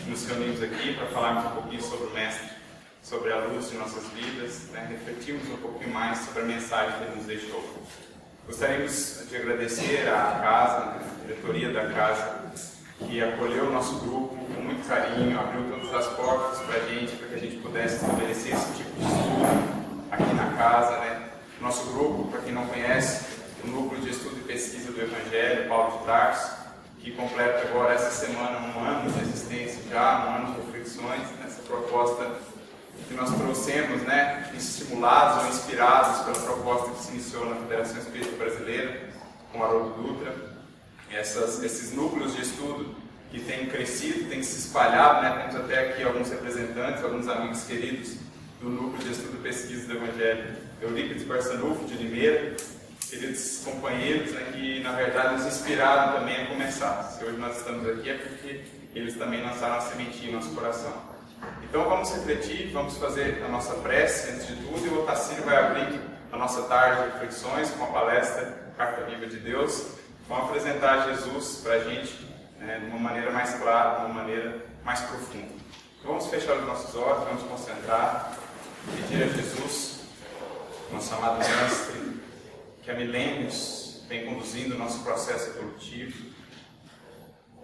nos reunimos aqui para falarmos um pouquinho sobre o Mestre, sobre a luz de nossas vidas, refletirmos um pouquinho mais sobre a mensagem que ele nos deixou. Gostaríamos de agradecer à casa, à diretoria da casa, que acolheu o nosso grupo com muito carinho, abriu todas as portas para que a gente pudesse estabelecer esse tipo de estudo aqui na casa. Nosso grupo, para quem não conhece, o Núcleo de Estudo e Pesquisa do Evangelho, Paulo de Tarso, que completa agora essa semana um ano de existência já, um ano de reflexões, nessa proposta que nós trouxemos, estimulados ou inspirados pela proposta que se iniciou na Federação Espírita Brasileira, com Haroldo Dutra. Esses núcleos de estudo que têm crescido, têm se espalhado, temos até aqui alguns representantes, alguns amigos queridos do Núcleo de Estudo e Pesquisa do Evangelho, Eurípides Barçanufo, de Limeira, queridos companheiros que, na verdade, nos inspiraram também a começar. Se hoje nós estamos aqui é porque eles também lançaram a sementinha em nosso coração. Então vamos refletir, vamos fazer a nossa prece antes de tudo, e o Otacílio vai abrir a nossa tarde de reflexões com a palestra Carta Viva de Deus. Vamos apresentar Jesus para a gente de uma maneira mais clara, de uma maneira mais profunda. Então, vamos fechar os nossos olhos, vamos concentrar, pedir a Jesus, nosso amado Mestre, que há milênios vem conduzindo o nosso processo evolutivo,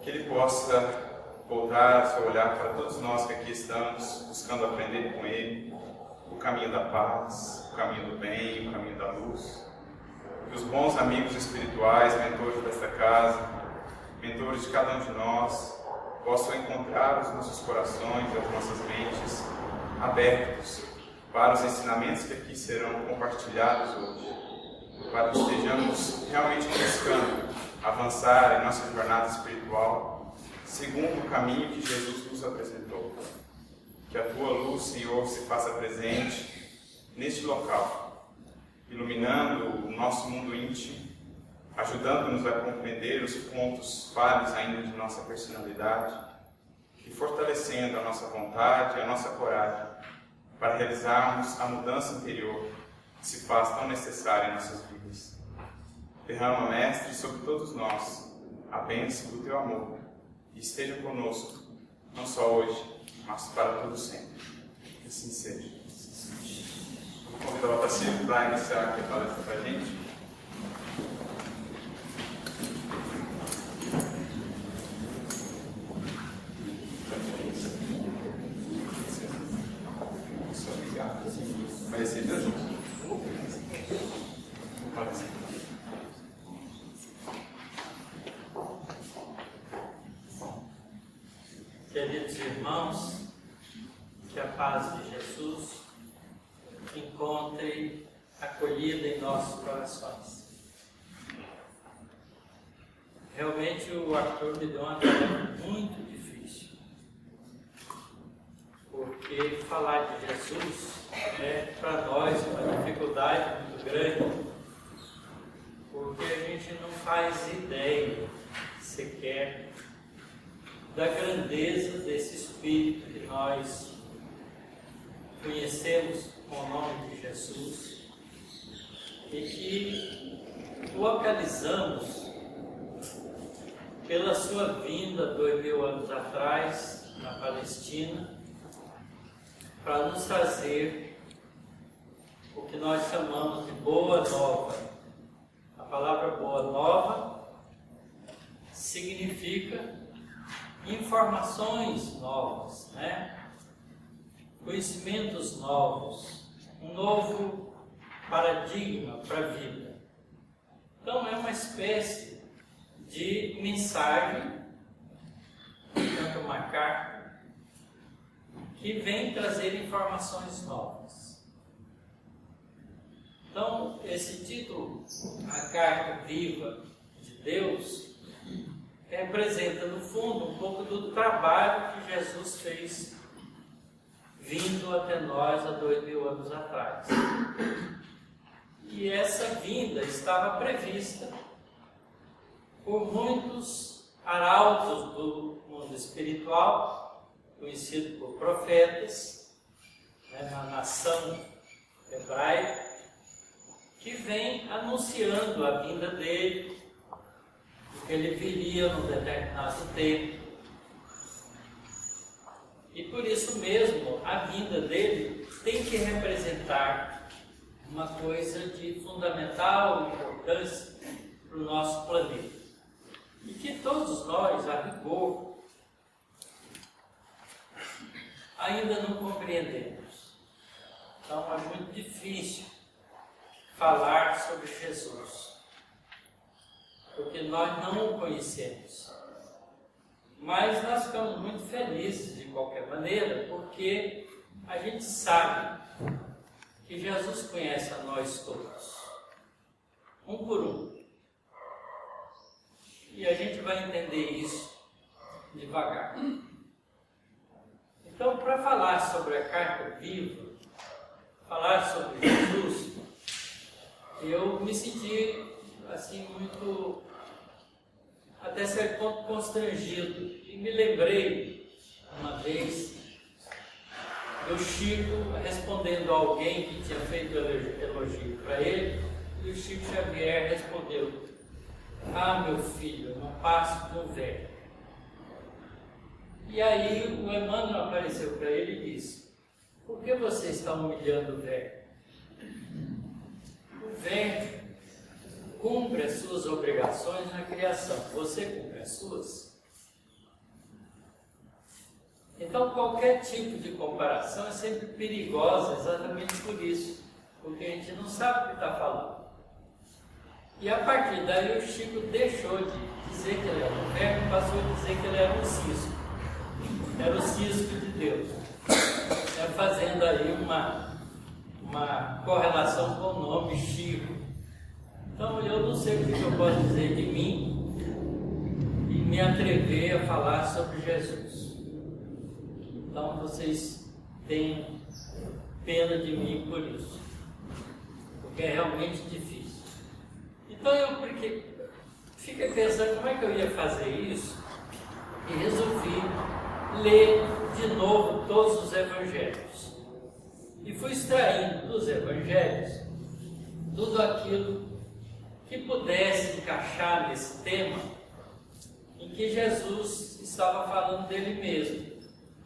que Ele possa voltar seu olhar para todos nós que aqui estamos, buscando aprender com Ele o caminho da paz, o caminho do bem, o caminho da luz. Que os bons amigos espirituais, mentores desta casa, mentores de cada um de nós, possam encontrar os nossos corações e as nossas mentes abertos para os ensinamentos que aqui serão compartilhados hoje, para que estejamos realmente buscando avançar em nossa jornada espiritual segundo o caminho que Jesus nos apresentou. Que a Tua luz, Senhor, se faça presente neste local, iluminando o nosso mundo íntimo, ajudando-nos a compreender os pontos falhos ainda de nossa personalidade e fortalecendo a nossa vontade e a nossa coragem para realizarmos a mudança interior que se faz tão necessária em nossas vidas. Derrama, Mestre, sobre todos nós a bênção do Teu amor e esteja conosco, não só hoje, mas para todo sempre. Que assim seja. Vou convidar o Otacílio para iniciar aqui a palestra para a gente. Queridos irmãos, que a paz de Jesus encontre acolhida em nossos corações. Realmente o Arthur me deu uma tarefa muito difícil, porque falar de Jesus é para nós uma dificuldade muito grande, porque a gente não faz ideia sequer da grandeza desse Espírito que nós conhecemos com o nome de Jesus e que localizamos pela sua vinda 2000 anos atrás na Palestina para nos trazer o que nós chamamos de Boa Nova. A palavra Boa Nova significa informações novas, conhecimentos novos, um novo paradigma para a vida. Então é uma espécie de mensagem, tanto uma carta, que vem trazer informações novas. Então esse título, A Carta Viva de Deus, representa, no fundo, um pouco do trabalho que Jesus fez vindo até nós há 2000 anos atrás. E essa vinda estava prevista por muitos arautos do mundo espiritual, conhecido por profetas, na nação hebraica, que vem anunciando a vinda dele, que ele viria num determinado tempo. por isso mesmo, a vinda dele tem que representar uma coisa de fundamental importância para o nosso planeta. E que todos nós, a rigor, ainda não compreendemos. Então é muito difícil falar sobre Jesus, porque nós não o conhecemos. Mas nós ficamos muito felizes de qualquer maneira, porque a gente sabe que Jesus conhece a nós todos, um por um. E a gente vai entender isso devagar. Então, para falar sobre a carta viva, falar sobre Jesus, eu me senti assim muito, até certo ponto, constrangido. E me lembrei, uma vez, do Chico respondendo a alguém que tinha feito elogio para ele, e o Chico Xavier respondeu: "Ah, meu filho, eu não passo de um velho." E aí o Emmanuel apareceu para ele e disse: "Por que você está humilhando o velho? O velho cumpre as suas obrigações na criação. Você cumpre as suas?" Então, qualquer tipo de comparação é sempre perigosa, exatamente por isso, porque a gente não sabe o que está falando. E a partir daí, o Chico deixou de dizer que ele era um verbo e passou a dizer que ele era um cisco. Era o cisco de Deus. Fazendo aí uma correlação com o nome Chico. Então, eu não sei o que eu posso dizer de mim e me atrever a falar sobre Jesus. Então, vocês têm pena de mim por isso, porque é realmente difícil. Então, eu fiquei pensando como é que eu ia fazer isso e resolvi ler de novo todos os evangelhos. E fui extraindo dos evangelhos tudo aquilo que pudesse encaixar nesse tema em que Jesus estava falando dele mesmo.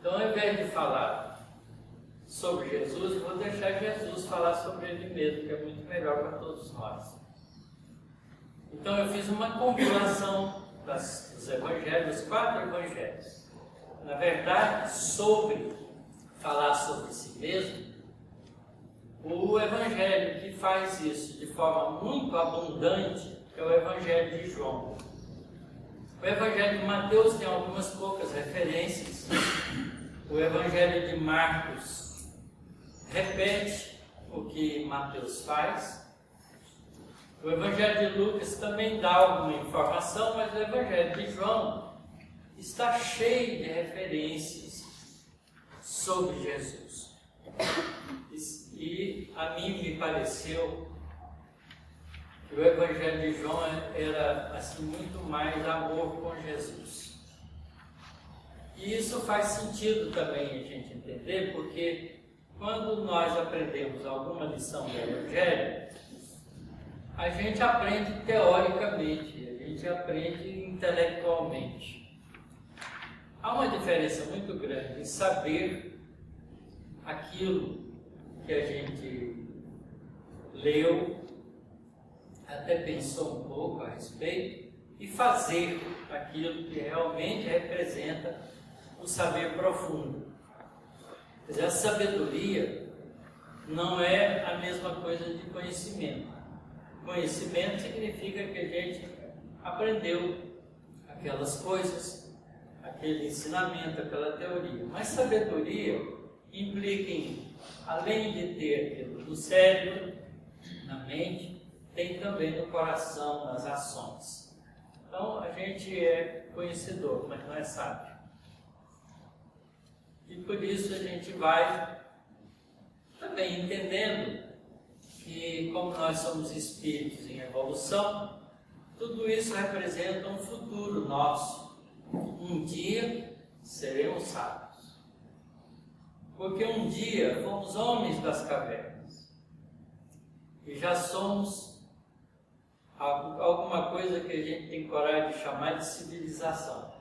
Então, ao invés de falar sobre Jesus, eu vou deixar Jesus falar sobre ele mesmo, que é muito melhor para todos nós. Então, eu fiz uma compilação dos evangelhos, 4 evangelhos. Na verdade, sobre falar sobre si mesmo, o evangelho que faz isso de forma muito abundante é o evangelho de João. O evangelho de Mateus tem algumas poucas referências. O evangelho de Marcos repete o que Mateus faz. O evangelho de Lucas também dá alguma informação, mas o evangelho de João está cheio de referências sobre Jesus. E a mim me pareceu que o evangelho de João era assim, muito mais amor com Jesus. E isso faz sentido também a gente entender, porque quando nós aprendemos alguma lição do evangelho, a gente aprende teoricamente, a gente aprende intelectualmente. Há uma diferença muito grande em saber aquilo que a gente leu, até pensou um pouco a respeito, e fazer aquilo que realmente representa o saber profundo. Quer dizer, a sabedoria não é a mesma coisa de conhecimento. Conhecimento significa que a gente aprendeu aquelas coisas, aquele ensinamento, aquela teoria. Mas sabedoria implica em, além de ter aquilo no cérebro, na mente, tem também no coração, nas ações. Então, a gente é conhecedor, mas não é sábio. E por isso a gente vai também entendendo que, como nós somos espíritos em evolução, tudo isso representa um futuro nosso. Um dia seremos sábios. Porque um dia fomos homens das cavernas. E já somos alguma coisa que a gente tem coragem de chamar de civilização.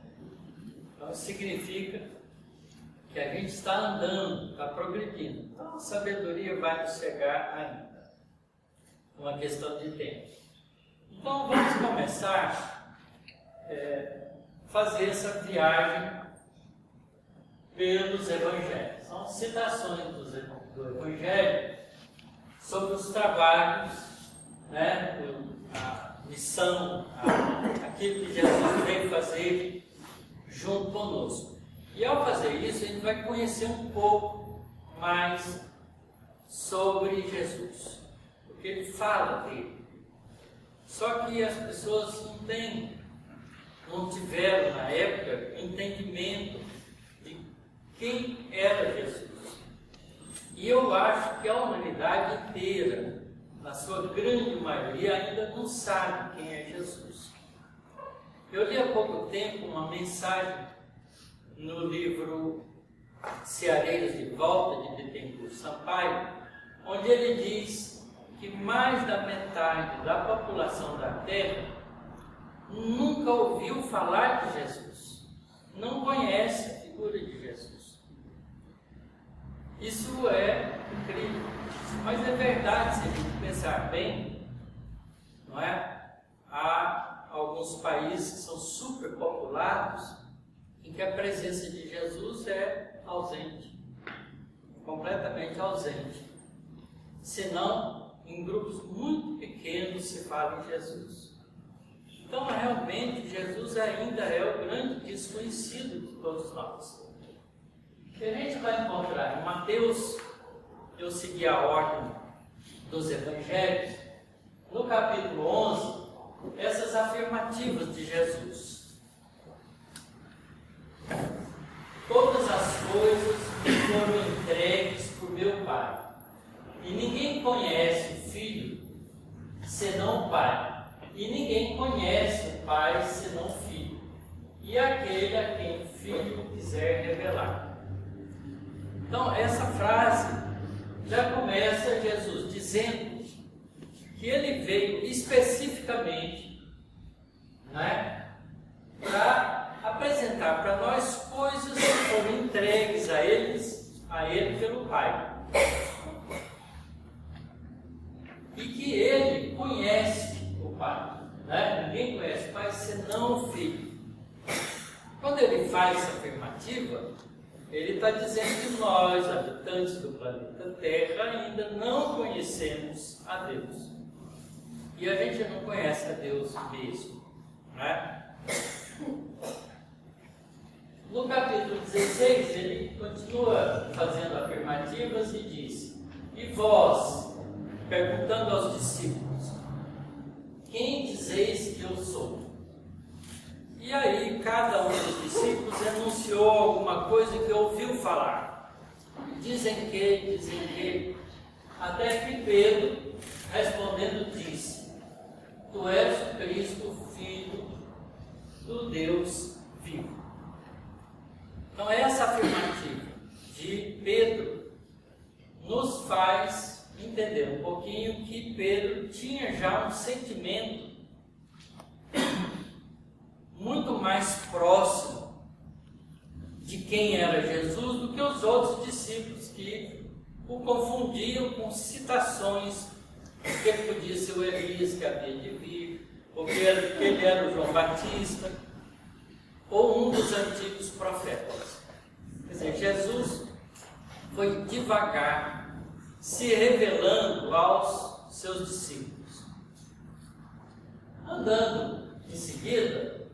Então, significa que a gente está andando, está progredindo. Então a sabedoria vai nos chegar ainda. Uma questão de tempo. Então vamos começar a fazer essa viagem pelos evangelhos. São citações do evangelho sobre os trabalhos, né, a missão, aquilo que Jesus veio fazer junto conosco. E ao fazer isso, a gente vai conhecer um pouco mais sobre Jesus, porque ele fala dele. Só que as pessoas não tiveram na época entendimento de quem era Jesus. E eu acho que a humanidade inteira, na sua grande maioria, ainda não sabe quem é Jesus. Eu li há pouco tempo uma mensagem no livro Ceareiros de Volta, de Bittencourt Sampaio, onde ele diz que mais da metade da população da Terra nunca ouviu falar de Jesus, não conhece a figura de Jesus. Isso é incrível, mas é verdade, se a gente pensar bem, não é? Há alguns países que são superpopulados em que a presença de Jesus é ausente, completamente ausente. Senão, em grupos muito pequenos se fala em Jesus. Então, realmente, Jesus ainda é o grande desconhecido de todos nós. O que a gente vai encontrar em Mateus, eu segui a ordem dos evangelhos, no capítulo 11, essas afirmativas de Jesus. Todas as coisas me foram entregues por meu Pai, e ninguém conhece o Filho senão o Pai, e ninguém conhece o Pai senão o Filho, e aquele a quem o Filho quiser revelar. Então, essa frase já começa Jesus dizendo que ele veio especificamente, né, para apresentar para nós coisas que foram entregues a ele pelo Pai. E que ele conhece o Pai. Né? Ninguém conhece o Pai senão o Filho. Quando ele faz essa afirmativa, ele está dizendo que nós, habitantes do planeta Terra, ainda não conhecemos a Deus. E a gente não conhece a Deus mesmo. Né? No capítulo 16, ele continua fazendo afirmativas e diz: e vós, perguntando aos discípulos, quem dizeis que eu sou? E aí, cada um dos discípulos enunciou alguma coisa que ouviu falar. Dizem que, até que Pedro, respondendo, disse: tu és o Cristo, Filho do Deus vivo. Então, essa afirmativa de Pedro nos faz entender um pouquinho que Pedro tinha já um sentimento muito mais próximo de quem era Jesus do que os outros discípulos que o confundiam com citações que ele podia ser o Elias que havia de vir, ou que ele era o João Batista, ou um dos antigos profetas. Quer dizer, Jesus foi devagar se revelando aos seus discípulos. Andando em seguida,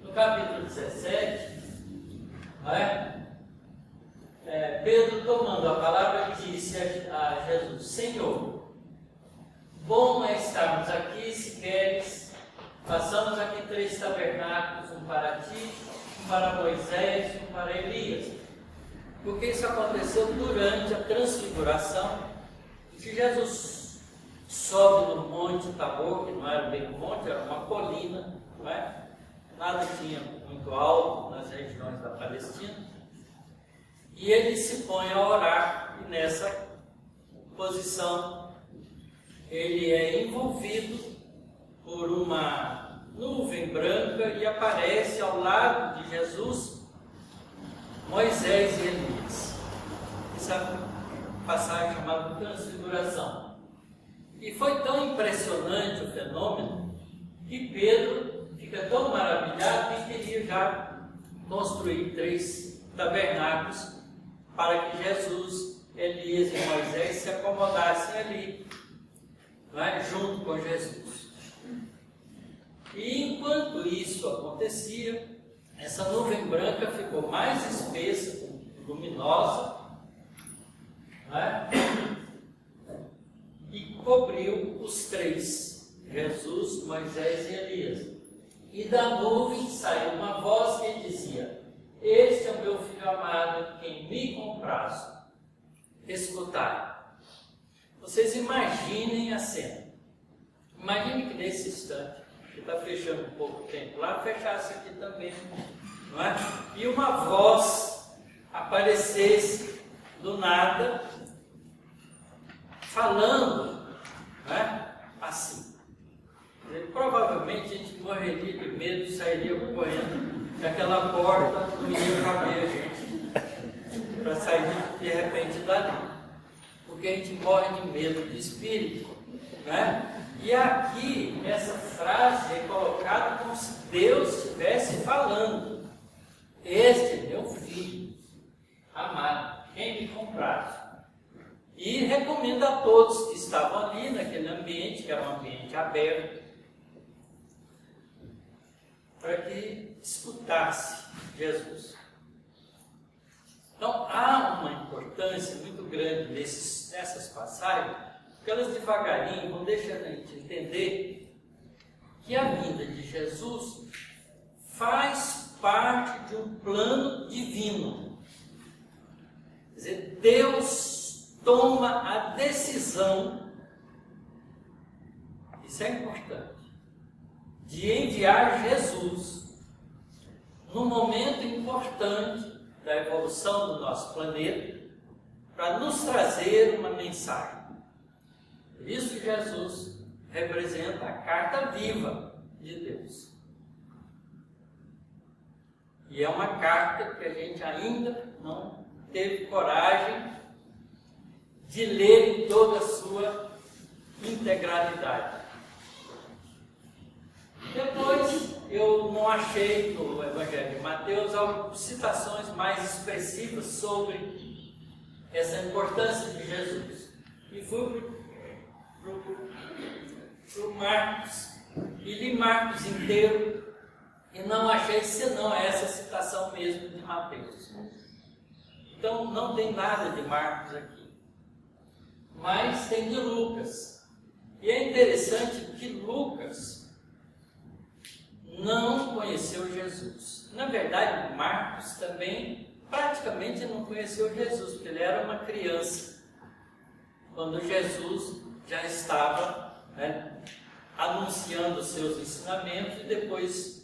no capítulo 17, Pedro, tomando a palavra, disse a Jesus: Senhor, bom é estarmos aqui, se queres, façamos aqui 3 tabernáculos, um para ti, um para Moisés, um para Elias. Porque isso aconteceu durante a transfiguração, que Jesus sobe no Monte Tabor, que não era bem um monte, era uma colina, não é? Nada tinha muito alto nas regiões da Palestina, e ele se põe a orar, e nessa posição ele é envolvido por uma nuvem nuvem branca e aparece ao lado de Jesus Moisés e Elias. Essa passagem chamada Transfiguração. E foi tão impressionante o fenômeno que Pedro fica tão maravilhado que queria já construir 3 tabernáculos para que Jesus, Elias e Moisés se acomodassem ali, não é? Junto com Jesus. E enquanto isso acontecia, essa nuvem branca ficou mais espessa, luminosa, não é? E cobriu os 3, Jesus, Moisés e Elias. E da nuvem saiu uma voz que dizia: este é o meu filho amado, quem me comprazo. Escutai. Vocês imaginem a cena. Imagine que nesse instante, que está fechando um pouco o tempo lá, fechasse aqui também, não é? E uma voz aparecesse do nada, falando, não é? Assim. Provavelmente a gente morreria de medo, sairia correndo, que aquela porta não ia caber a gente para sair de repente dali. Porque a gente morre de medo de espírito, né? E aqui, essa frase é colocada como se Deus estivesse falando: este é meu filho amado, quem me comprasse. E recomenda a todos que estavam ali naquele ambiente, que era um ambiente aberto, para que escutasse Jesus. Então, há uma importância muito grande nessas passagens, porque elas devagarinho vão deixando a gente entender que a vinda de Jesus faz parte de um plano divino. Quer dizer, Deus toma a decisão, isso é importante, de enviar Jesus num momento importante da evolução do nosso planeta para nos trazer uma mensagem. Por isso Jesus representa a carta viva de Deus. E é uma carta que a gente ainda não teve coragem de ler em toda a sua integralidade. Depois, eu não achei no Evangelho de Mateus algumas citações mais expressivas sobre essa importância de Jesus. E fui para o Marcos, e li Marcos inteiro, e não achei senão essa citação mesmo de Mateus. Então, não tem nada de Marcos aqui, mas tem de Lucas. E é interessante que Lucas não conheceu Jesus. Na verdade, Marcos também praticamente não conheceu Jesus, porque ele era uma criança quando Jesus já estava, né, anunciando os seus ensinamentos, e depois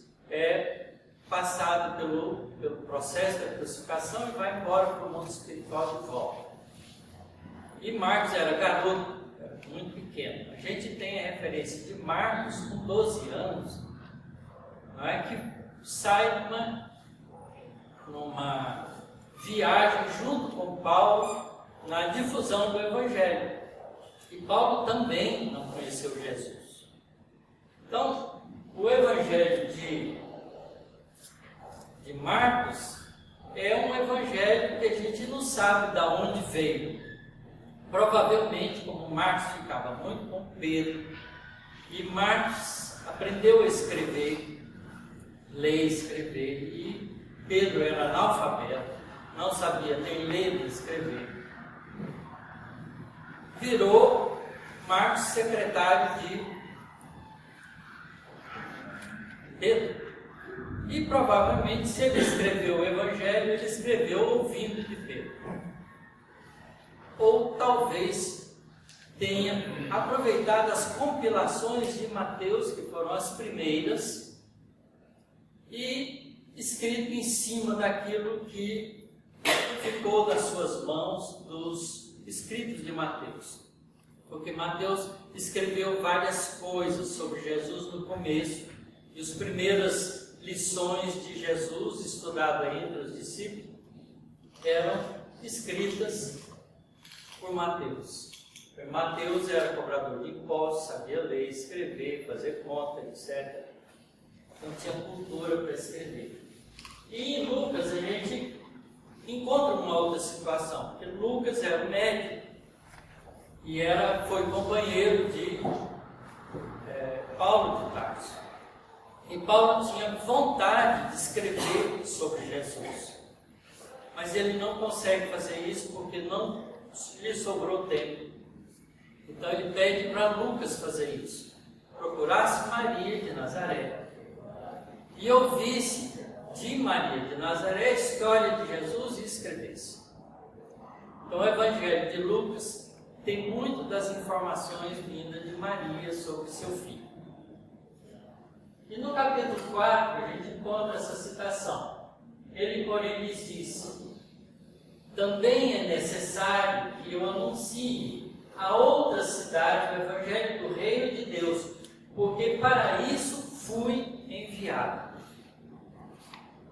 passado pelo processo da crucificação e vai embora para o mundo espiritual de volta. E Marcos era garoto, era muito pequeno. A gente tem a referência de Marcos com 12 anos, não é, que sai numa viagem junto com Paulo na difusão do Evangelho. E Paulo também não conheceu Jesus. Então, o Evangelho de Marcos é um evangelho que a gente não sabe de onde veio. Provavelmente, como Marcos ficava muito com Pedro, e Marcos aprendeu a escrever, ler e escrever, e Pedro era analfabeto, não sabia nem ler nem escrever. Virou Marcos secretário de Pedro. E provavelmente, se ele escreveu o Evangelho, ele escreveu ouvindo de Pedro. Ou talvez tenha aproveitado as compilações de Mateus, que foram as primeiras, e escrito em cima daquilo que ficou das suas mãos, dos escritos de Mateus. Porque Mateus escreveu várias coisas sobre Jesus no começo, E as primeiras lições de Jesus, estudadas entre os discípulos, eram escritas por Mateus. Mateus era cobrador de impostos, sabia ler, escrever, fazer conta, etc. Então tinha cultura para escrever. E em Lucas a gente encontra uma outra situação, porque Lucas era médico e foi companheiro de Paulo de Tarso. E Paulo tinha vontade de escrever sobre Jesus, mas ele não consegue fazer isso porque não lhe sobrou tempo. Então ele pede para Lucas fazer isso, procurasse Maria de Nazaré e ouvisse de Maria de Nazaré a história de Jesus e escrevesse. Então o Evangelho de Lucas tem muito das informações vindas de Maria sobre seu filho. E no capítulo 4 a gente encontra essa citação. Ele, porém, lhes disse: também é necessário que eu anuncie a outra cidade o Evangelho do Reino de Deus, porque para isso fui enviado.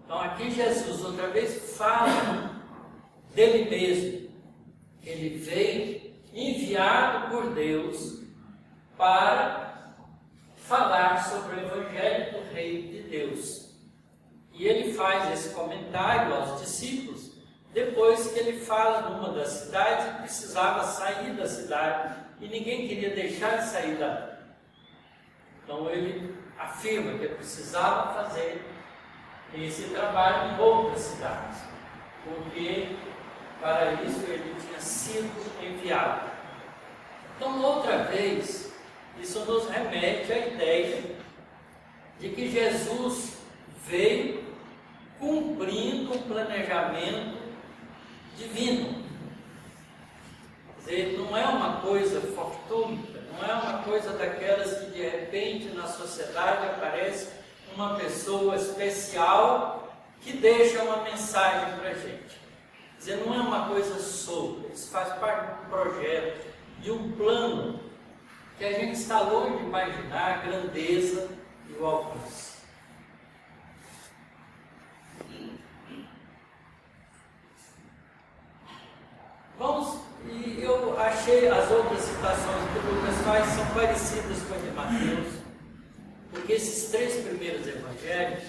Então aqui Jesus outra vez fala dele mesmo. Ele veio enviado por Deus para falar sobre o Evangelho do Reino de Deus. E ele faz esse comentário aos discípulos depois que ele fala numa das cidades que precisava sair da cidade e ninguém queria deixar de sair dali. Então ele afirma que precisava fazer esse trabalho em outras cidades, porque para isso ele tinha sido enviado. Então, outra vez, isso nos remete à ideia de que Jesus veio cumprindo um planejamento divino. Quer dizer, não é uma coisa fortuita, não é uma coisa daquelas que de repente na sociedade aparece uma pessoa especial que deixa uma mensagem para a gente. Quer dizer, não é uma coisa solta, isso faz parte de um projeto, de um plano que a gente está longe de imaginar a grandeza e o alcance. E eu achei as outras citações que o Lucas faz são parecidas com a de Mateus, porque esses três primeiros evangelhos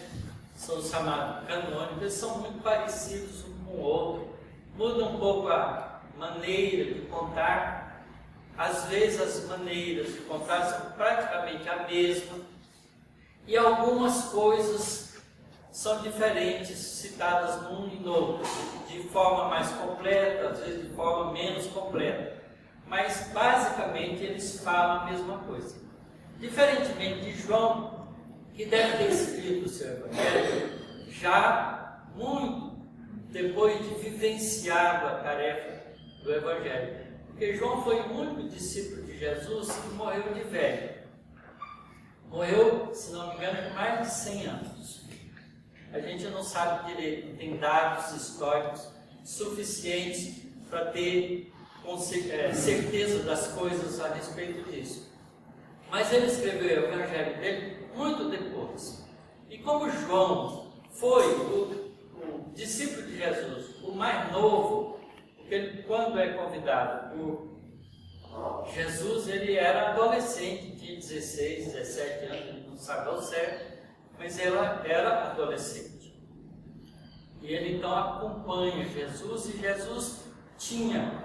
são chamados canônicos, eles são muito parecidos um com o outro, mudam um pouco a maneira de contar, às vezes as maneiras de contar são praticamente a mesma, e algumas coisas são diferentes, citadas num e no outro, de forma mais completa, às vezes de forma menos completa, mas basicamente eles falam a mesma coisa. Diferentemente de João, que deve ter escrito o seu Evangelho já muito depois de vivenciado a tarefa do Evangelho, porque João foi o único discípulo de Jesus que morreu de velho. Morreu, se não me engano, com mais de 100 anos. A gente não sabe direito, não tem dados históricos suficientes para ter certeza das coisas a respeito disso. Mas ele escreveu o Evangelho dele muito depois. E como João foi o discípulo de Jesus, o mais novo, porque ele, quando é convidado por Jesus, ele era adolescente, tinha 16, 17 anos, ele não sabe ao certo, mas ela era adolescente. E ele então acompanha Jesus, e Jesus tinha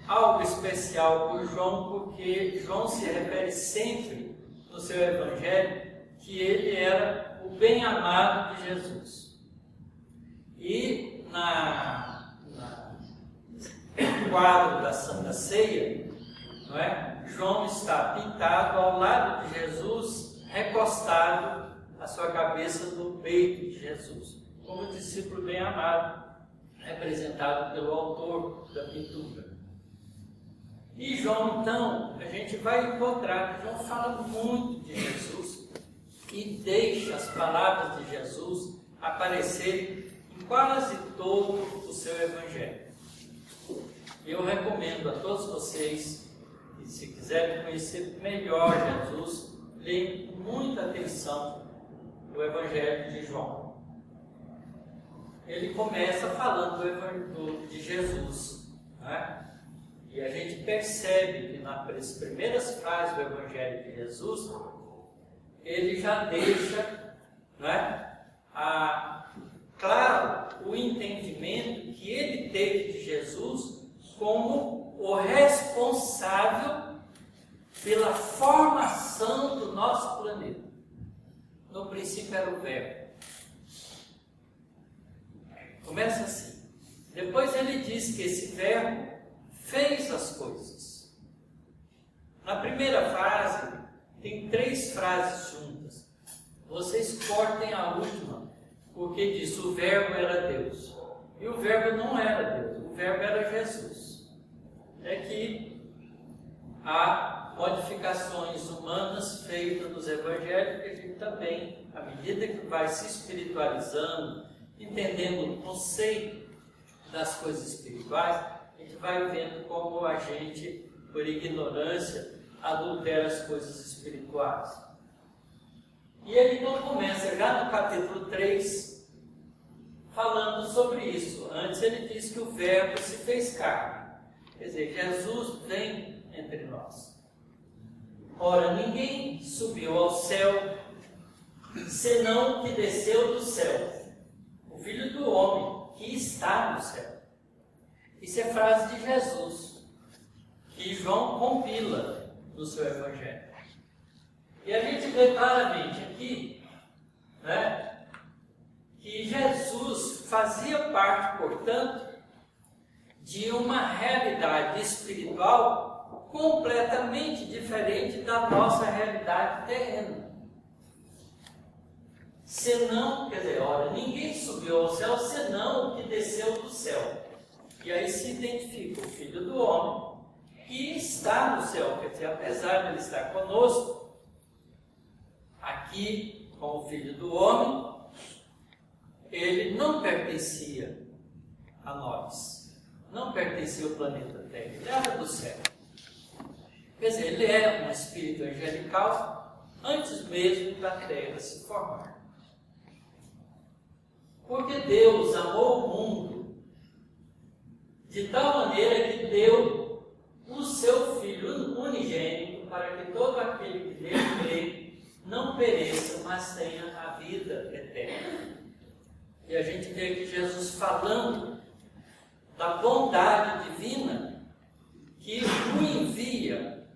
algo especial por João, porque João se refere sempre no seu Evangelho que ele era o bem-amado de Jesus. E no quadro da Santa Ceia, João está pintado ao lado de Jesus, recostado a sua cabeça no peito de Jesus, como discípulo bem-amado, representado pelo autor da pintura. E João, então, a gente vai encontrar que João fala muito de Jesus e deixa as palavras de Jesus aparecerem em quase todo o seu Evangelho. Eu recomendo a todos vocês, e se quiserem conhecer melhor Jesus, leem com muita atenção o Evangelho de João. Ele começa falando de Jesus, né? E a gente percebe que nas primeiras frases do Evangelho de Jesus, ele já deixa, né, claro o entendimento que ele teve de Jesus como o responsável pela formação do nosso planeta. No princípio era o Verbo. Começa assim. Depois ele diz que esse Verbo fez as coisas. Na primeira frase, tem 3 frases juntas. Vocês cortem a última, porque diz: o Verbo era Deus. E o Verbo não era Deus, o Verbo era Jesus. É que há modificações humanas feitas nos evangelhos, que a gente também, à medida que vai se espiritualizando, entendendo o conceito das coisas espirituais, a gente vai vendo como a gente, por ignorância, adultera as coisas espirituais. E ele então começa já no capítulo 3, falando sobre isso. Antes ele diz que o Verbo se fez carne. Quer dizer, Jesus vem entre nós. Ora, ninguém subiu ao céu, senão o que desceu do céu, o Filho do Homem, que está no céu. Isso é frase de Jesus, que João compila no seu Evangelho. E a gente vê claramente aqui, né, que Jesus fazia parte, portanto, de uma realidade espiritual completamente diferente da nossa realidade terrena. Senão, quer dizer, olha, ninguém subiu ao céu senão o que desceu do céu. E aí se identifica o Filho do Homem, que está no céu, quer dizer, apesar de ele estar conosco, aqui com o Filho do Homem, ele não pertencia a nós, não pertencia ao planeta Terra, ele era do céu. Quer dizer, ele é um espírito angelical antes mesmo da Terra se formar. Porque Deus amou o mundo de tal maneira que deu o seu Filho unigênito para que todo aquele que nele crê não pereça, mas tenha a vida eterna. E a gente vê aqui Jesus falando da bondade divina que o envia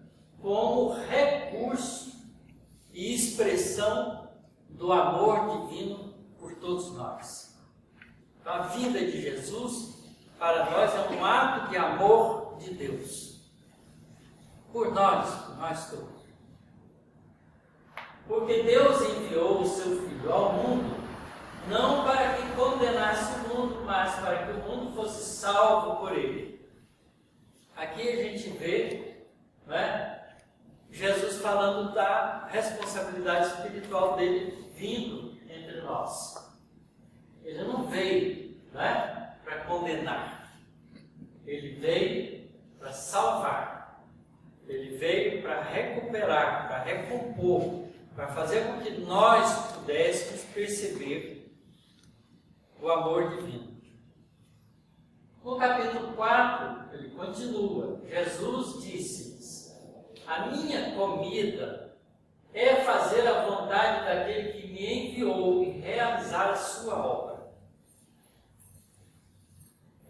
como recurso e expressão do amor divino por todos nós. Então, a vida de Jesus, para nós, é um ato de amor de Deus. Por nós todos. Porque Deus enviou o seu Filho ao mundo, não para que condenasse o mundo, mas para que o mundo fosse salvo por ele. Aqui a gente vê, né, Jesus falando da responsabilidade espiritual dele vindo entre nós. Ele não veio, né, para condenar. Ele veio para salvar. Ele veio para recuperar, para recompor, para fazer com que nós pudéssemos perceber o amor divino. No capítulo 4, ele continua. Jesus disse-lhes: a minha comida é fazer a vontade daquele que me enviou e realizar a sua obra.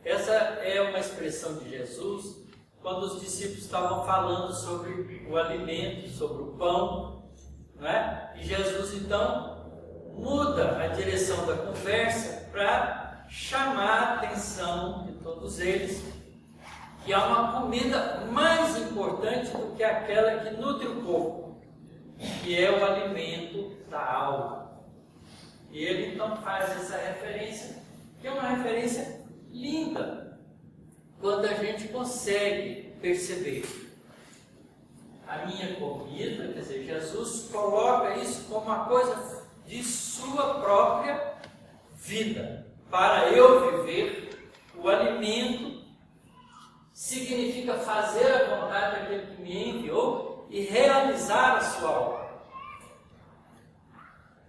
Essa é uma expressão de Jesus quando os discípulos estavam falando sobre o alimento, sobre o pão, né? E Jesus então muda a direção da conversa para chamar a atenção de todos eles que há uma comida mais importante do que aquela que nutre o corpo, que é o alimento da alma. E ele então faz essa referência, que é uma referência linda, quando a gente consegue perceber a minha comida, quer dizer, Jesus coloca isso como uma coisa de sua própria vida. Para eu viver, o alimento significa fazer a vontade daquele que me enviou e realizar a sua obra.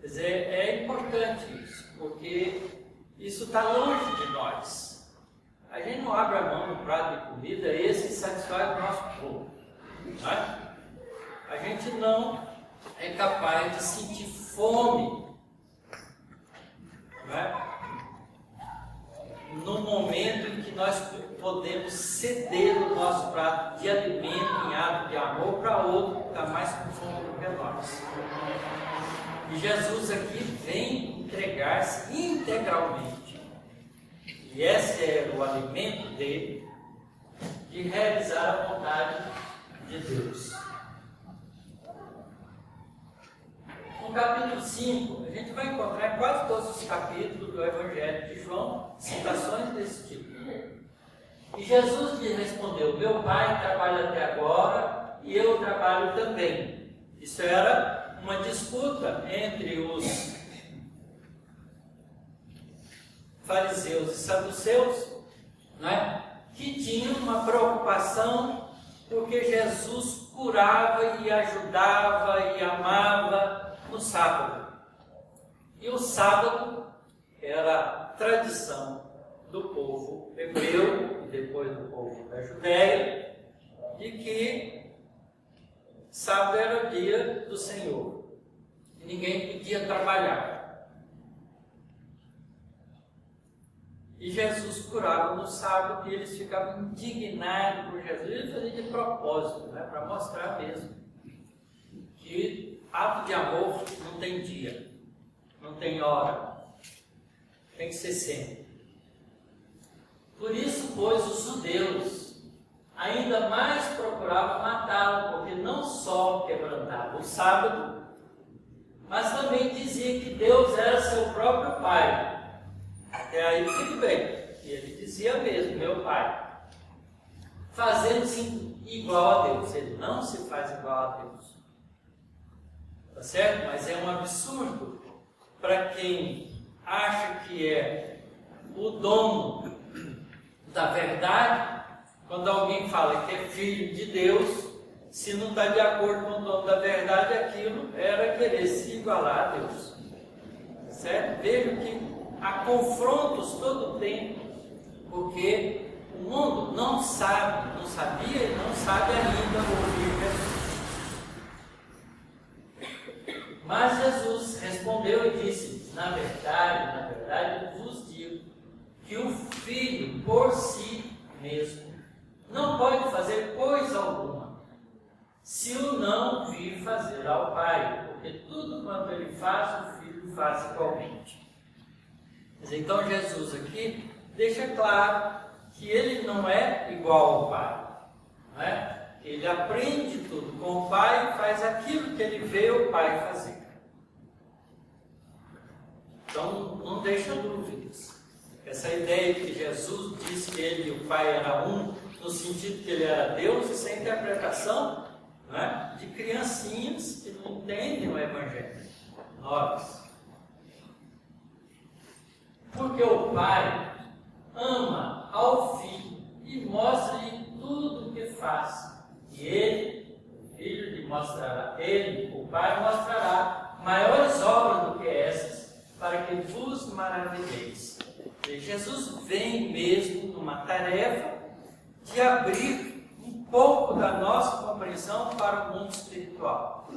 Quer dizer, é importante isso, porque isso está longe de nós. A gente não abre a mão no prato de comida, esse satisfaz o nosso corpo. Não é? A gente não é capaz de sentir fome, não é? No momento em que nós podemos ceder o nosso prato de alimento em ato de amor para outro que está mais com fome do que nós. E Jesus aqui vem entregar-se integralmente. E esse é o alimento dele, de realizar a vontade de Deus. No capítulo 5, a gente vai encontrar em quase todos os capítulos do Evangelho de João citações desse tipo. E Jesus lhe respondeu: meu pai trabalha até agora e eu trabalho também. Isso era uma disputa entre os fariseus e saduceus, né, que tinham uma preocupação porque Jesus curava e ajudava e amava no sábado. E o sábado era tradição do povo hebreu e depois do povo da Judéia, de que sábado era o dia do Senhor. E ninguém podia trabalhar. E Jesus curava no sábado e eles ficavam indignados por Jesus. Ele fazia de propósito, né, para mostrar mesmo que ato de amor não tem dia, não tem hora, tem que ser sempre. Por isso, pois, os judeus ainda mais procuravam matá-lo, porque não só quebrantava o sábado, mas também dizia que Deus era seu próprio Pai. Até aí tudo bem, e ele dizia mesmo, meu Pai, fazendo-se igual a Deus. Ele não se faz igual a Deus, tá certo? Mas é um absurdo para quem acha que é o dono da verdade, quando alguém fala que é filho de Deus, se não está de acordo com o dono da verdade, aquilo era querer se igualar a Deus, tá certo? Vejo que há confrontos todo o tempo, porque o mundo não sabe, não sabia e não sabe ainda ouvir Jesus. Mas Jesus respondeu e disse: na verdade, eu vos digo que o Filho por si mesmo não pode fazer coisa alguma, se o não vir fazer ao Pai, porque tudo quanto ele faz, o Filho faz igualmente. Então Jesus aqui deixa claro que ele não é igual ao Pai, não é? Ele aprende tudo com o Pai e faz aquilo que ele vê o Pai fazer. Então não deixa dúvidas. Essa ideia de que Jesus disse que ele e o Pai eram um, no sentido que ele era Deus, isso é interpretação, não é, de criancinhas que não entendem o Evangelho. Nós. Porque o Pai ama ao Filho e mostra-lhe tudo o que faz. E ele, o Filho, lhe mostrará, o Pai mostrará maiores obras do que essas, para que vos maravilheis. E Jesus vem mesmo numa tarefa de abrir um pouco da nossa compreensão para o mundo espiritual.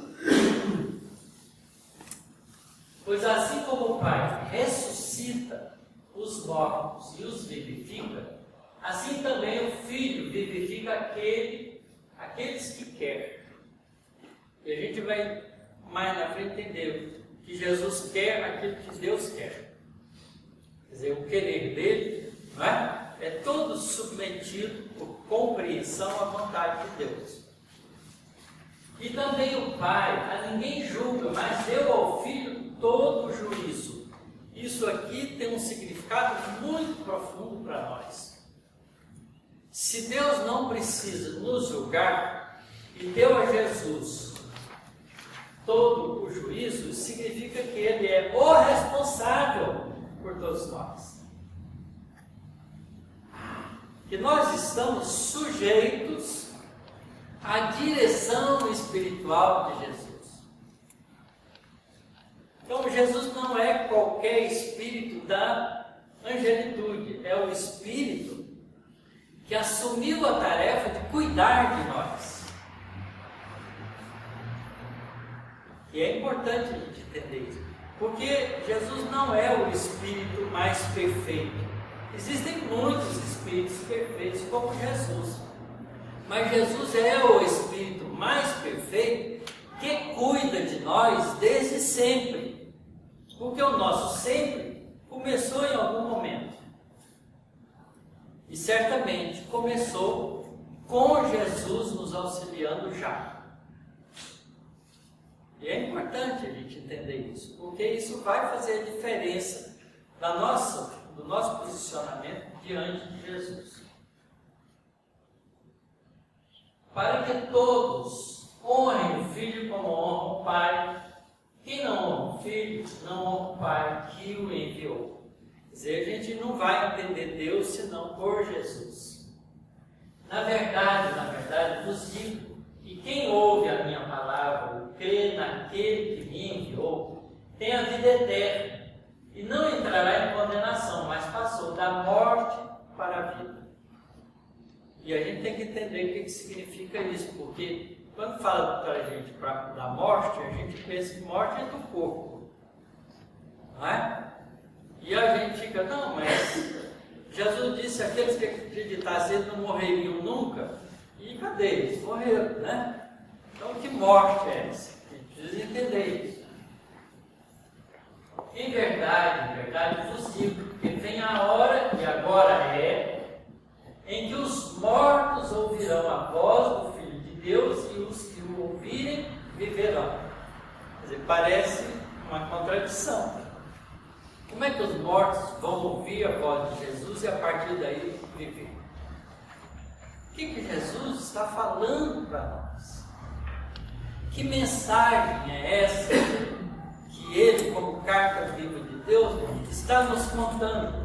Pois assim como o Pai ressuscita os mortos e os vivifica, assim também o Filho vivifica aqueles que quer. E a gente vai mais na frente entender que Jesus quer aquilo que Deus quer. Quer dizer, o querer dele, não é? É todo submetido por compreensão à vontade de Deus. E também o Pai a ninguém julga, mas deu ao Filho todo o juízo. Isso aqui tem um significado muito profundo para nós. Se Deus não precisa nos julgar e deu a Jesus todo o juízo, significa que Ele é o responsável por todos nós. Que nós estamos sujeitos à direção espiritual de Jesus. Então Jesus não é qualquer espírito da angelitude, é o espírito que assumiu a tarefa de cuidar de nós. E é importante a gente entender isso, porque Jesus não é o espírito mais perfeito. Existem muitos espíritos perfeitos como Jesus, mas Jesus é o espírito mais perfeito que cuida de nós desde sempre, porque o nosso sempre começou em algum momento, e certamente começou com Jesus nos auxiliando já. E é importante a gente entender isso, porque isso vai fazer a diferença do nosso posicionamento diante de Jesus. Para que todos honrem o Filho como honram o Pai. Quem não honra o Filho, não honra o Pai que o enviou. Quer dizer, a gente não vai entender Deus senão por Jesus. Na verdade, vos digo que quem ouve a minha palavra e crê naquele que me enviou, tem a vida eterna e não entrará em condenação, mas passou da morte para a vida. E a gente tem que entender o que significa isso, porque quando fala para a gente da morte, a gente pensa que morte é do corpo, não é? E a gente fica, não, mas Jesus disse, aqueles que acreditassem não morreriam nunca, e cadê eles? Morreram, né? Então que morte é essa? A gente precisa entender isso. Em verdade vos digo, que vem a hora, e agora é, em que os mortos ouvirão a voz do Filho de Deus e os que o ouvirem viverão. Quer dizer, parece uma contradição. Como é que os mortos vão ouvir a voz de Jesus e a partir daí viver? O que Jesus está falando para nós? Que mensagem é essa que Ele, como carta viva de Deus, está nos contando?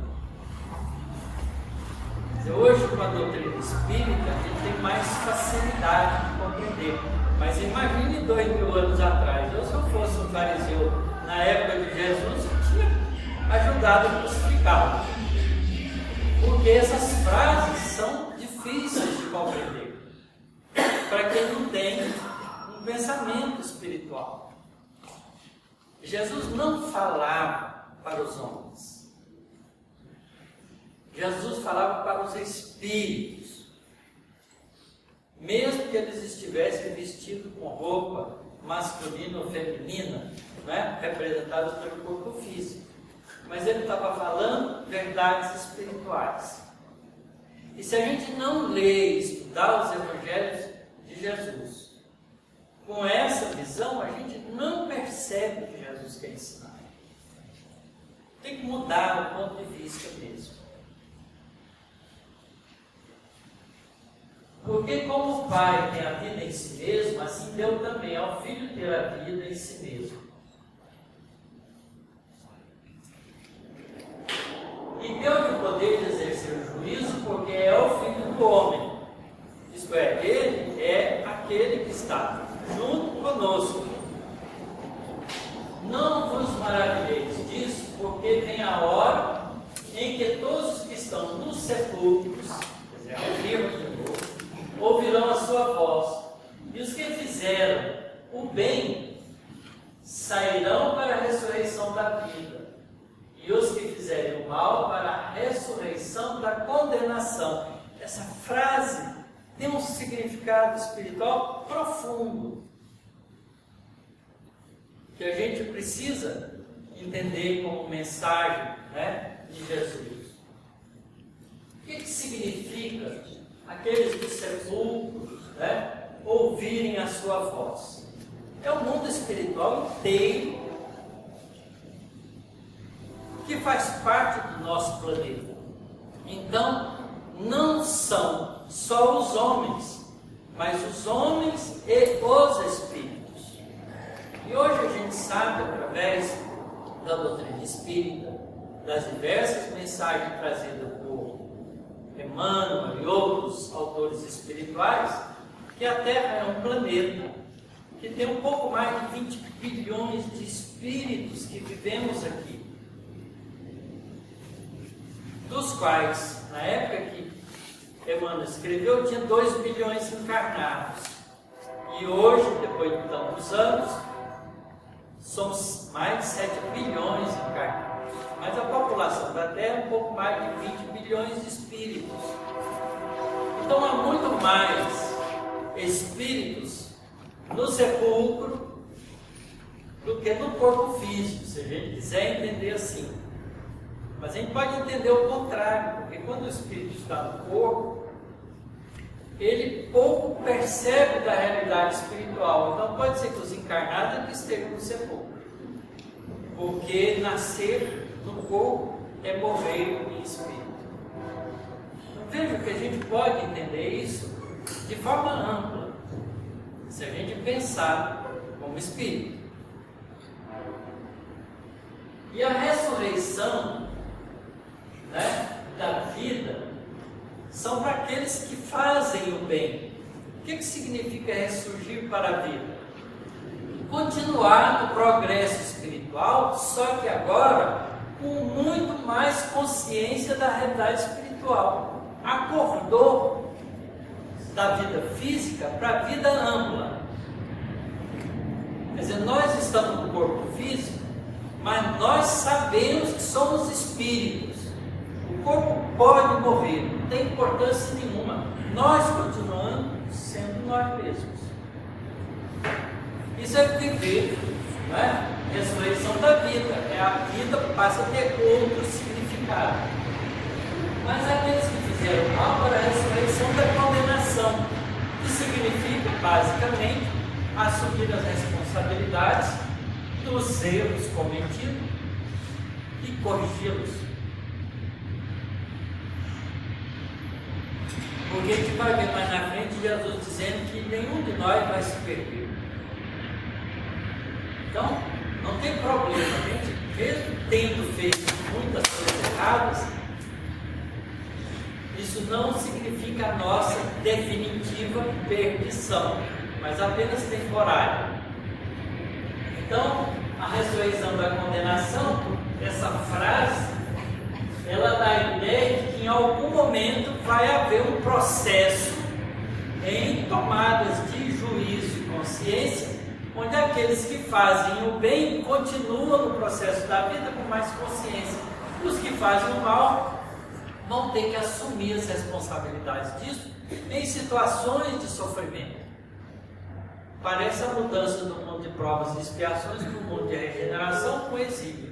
Hoje, com a doutrina espírita, a gente tem mais facilidade de compreender. Mas imagine 2000 anos atrás. Eu, se eu fosse um fariseu na época de Jesus, eu tinha ajudado a crucificá-lo. Porque essas frases são difíceis de compreender para quem não tem um pensamento espiritual. Jesus não falava para os homens. Jesus falava para os espíritos. Mesmo que eles estivessem vestidos com roupa masculina ou feminina, né, representados pelo corpo físico. Mas ele estava falando verdades espirituais. E se a gente não ler e estudar os evangelhos de Jesus, com essa visão, a gente não percebe o que Jesus quer ensinar. Tem que mudar o ponto de vista mesmo. Porque como o Pai tem a vida em si mesmo, assim deu também ao Filho ter a vida em si mesmo. E deu-lhe o poder de exercer o juízo, porque é o Filho do homem. Isto é, Ele é aquele que está junto conosco. Não vos maravilheis disso, porque vem a hora em que todos os que estão nos sepulcros, quer dizer, ao vivo de novo, ouvirão a sua voz, e os que fizeram o bem sairão para a ressurreição da vida, e os que fizerem o mal para a ressurreição da condenação. Essa frase tem um significado espiritual profundo, que a gente precisa entender como mensagem, né, de Jesus. O que significa aqueles dos sepulcros, né, ouvirem a sua voz? É o mundo espiritual inteiro que faz parte do nosso planeta. Então, não são só os homens, mas os homens e os espíritos. E hoje a gente sabe, através da doutrina espírita, das diversas mensagens trazidas por Emmanuel e outros autores espirituais, que a Terra é um planeta que tem um pouco mais de 20 bilhões de espíritos que vivemos aqui, dos quais, na época que Emmanuel escreveu, tinha 2 bilhões encarnados. E hoje, depois de tantos anos, somos mais de 7 bilhões encarnados. Mas a população da Terra é um pouco mais de 20 bilhões de espíritos. Então há muito mais espíritos no sepulcro do que no corpo físico, se a gente quiser entender assim. Mas a gente pode entender o contrário, porque quando o espírito está no corpo, ele pouco percebe da realidade espiritual. Então pode ser que os encarnados estejam no sepulcro, porque nascer no corpo é morrer em espírito. Então veja que a gente pode entender isso de forma ampla, se a gente pensar como espírito. E a ressurreição, da vida são para aqueles que fazem o bem. O que significa ressurgir para a vida? Continuar no progresso espiritual, só que agora com muito mais consciência da realidade espiritual. Acordou da vida física para a vida ampla. Quer dizer, nós estamos no corpo físico, mas nós sabemos que somos espíritos. O corpo pode morrer, não tem importância nenhuma. Nós continuamos sendo nós mesmos. Isso é viver, ressurreição da vida. A vida passa a ter outro significado. Mas aqueles que fizeram mal para a ressurreição da condenação, que significa, basicamente, assumir as responsabilidades dos erros cometidos e corrigi-los. Porque a gente vai ver mais na frente Jesus dizendo que nenhum de nós vai se perder. Então, não tem problema, a gente, mesmo tendo feito muitas coisas erradas, isso não significa a nossa definitiva perdição, mas apenas temporária. Então, a ressurreição da condenação, essa frase, ela dá a ideia de que em algum momento vai haver um processo em tomadas de juízo e consciência, onde aqueles que fazem o bem continuam no processo da vida com mais consciência. Os que fazem o mal vão ter que assumir as responsabilidades disso em situações de sofrimento. Parece a mudança do mundo de provas e expiações para o mundo de regeneração com exílio.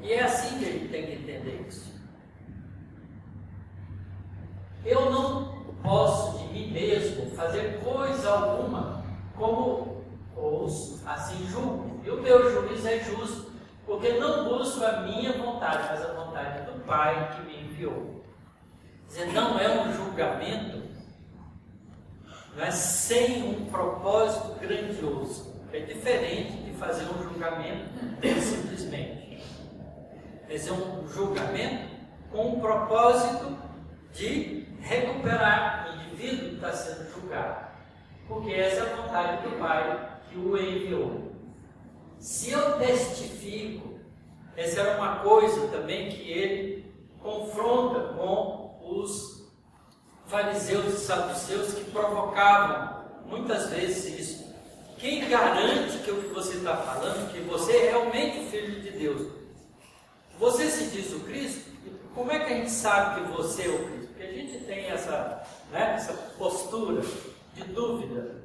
E é assim que a gente tem que entender isso. Eu não posso de mim mesmo fazer coisa alguma como ouço, assim julgo. E o meu juízo é justo, porque não busco a minha vontade, mas a vontade do Pai que me enviou. Quer dizer, não é um julgamento, não é sem um propósito grandioso. É diferente de fazer um julgamento simplesmente. Esse é um julgamento com o propósito de recuperar o indivíduo que está sendo julgado. Porque essa é a vontade do Pai que o enviou. Se eu testifico, essa era uma coisa também que ele confronta com os fariseus e saduceus que provocavam muitas vezes isso. Quem garante que o que você está falando, que você é realmente o Filho de Deus? Você se diz o Cristo? Como é que a gente sabe que você é o Cristo? Porque a gente tem essa postura de dúvida.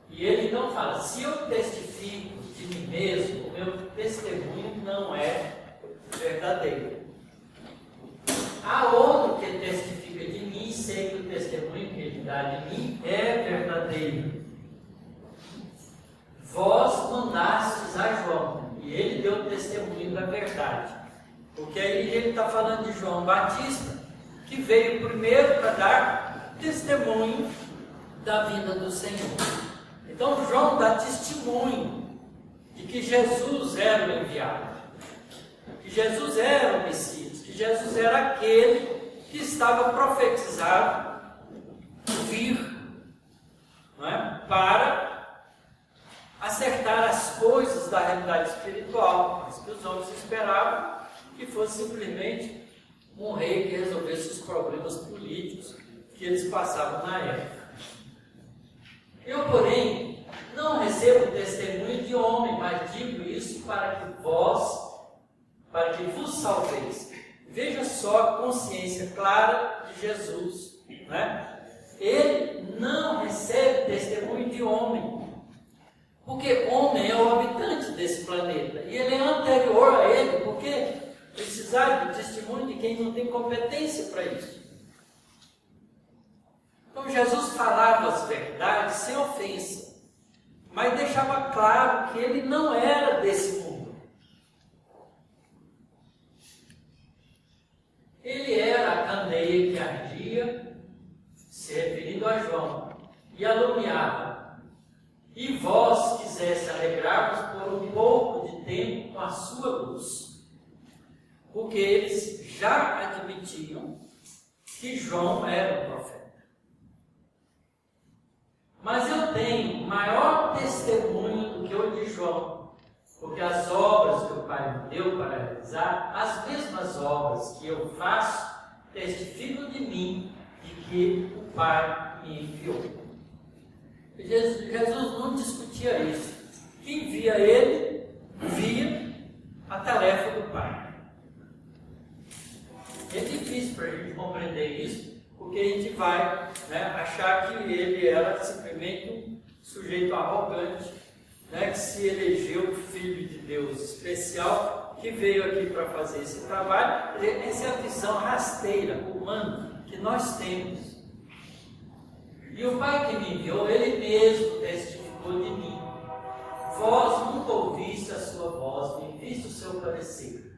E ele então fala, se eu testifico de mim mesmo, o meu testemunho não é verdadeiro. Há outro que testifica de mim, sei que o testemunho que ele dá de mim é verdadeiro. Vós mandastes a João, e ele deu o testemunho da verdade. Porque aí ele está falando de João Batista, que veio primeiro para dar testemunho da vinda do Senhor. Então João dá testemunho de que Jesus era o enviado, que Jesus era o Messias, que Jesus era aquele que estava profetizado vir, para acertar as coisas da realidade espiritual, mas que os homens esperavam que fosse simplesmente um rei que resolvesse os problemas políticos que eles passavam na época. Eu, porém, não recebo testemunho de homem, mas digo isso para que vos salveis. Veja só a consciência clara de Jesus, né? Ele não recebe testemunho de homem, porque homem é o habitante desse planeta, e ele é anterior a ele, porque precisar do testemunho de quem não tem competência para isso. Então Jesus falava as verdades sem ofensa, mas deixava claro que ele não era desse mundo. Ele era a candeia que ardia, se referindo a João, e alumiava. E vós quisesse alegrar-vos por um pouco de tempo com a sua luz. Porque eles já admitiam que João era um profeta. Mas eu tenho maior testemunho do que o de João, porque as obras que o Pai me deu para realizar, as mesmas obras que eu faço, testificam de mim, de que o Pai me enviou. Jesus não discutia isso. Quem via ele, via a tarefa do Pai. É difícil para a gente compreender isso, porque a gente vai, né, achar que ele era simplesmente um sujeito arrogante, né, que se elegeu filho de Deus especial, que veio aqui para fazer esse trabalho. Essa é a visão rasteira, humana, que nós temos. E o Pai que me enviou, ele mesmo testificou de mim. Vós nunca ouviste a sua voz, nem viste o seu parecer.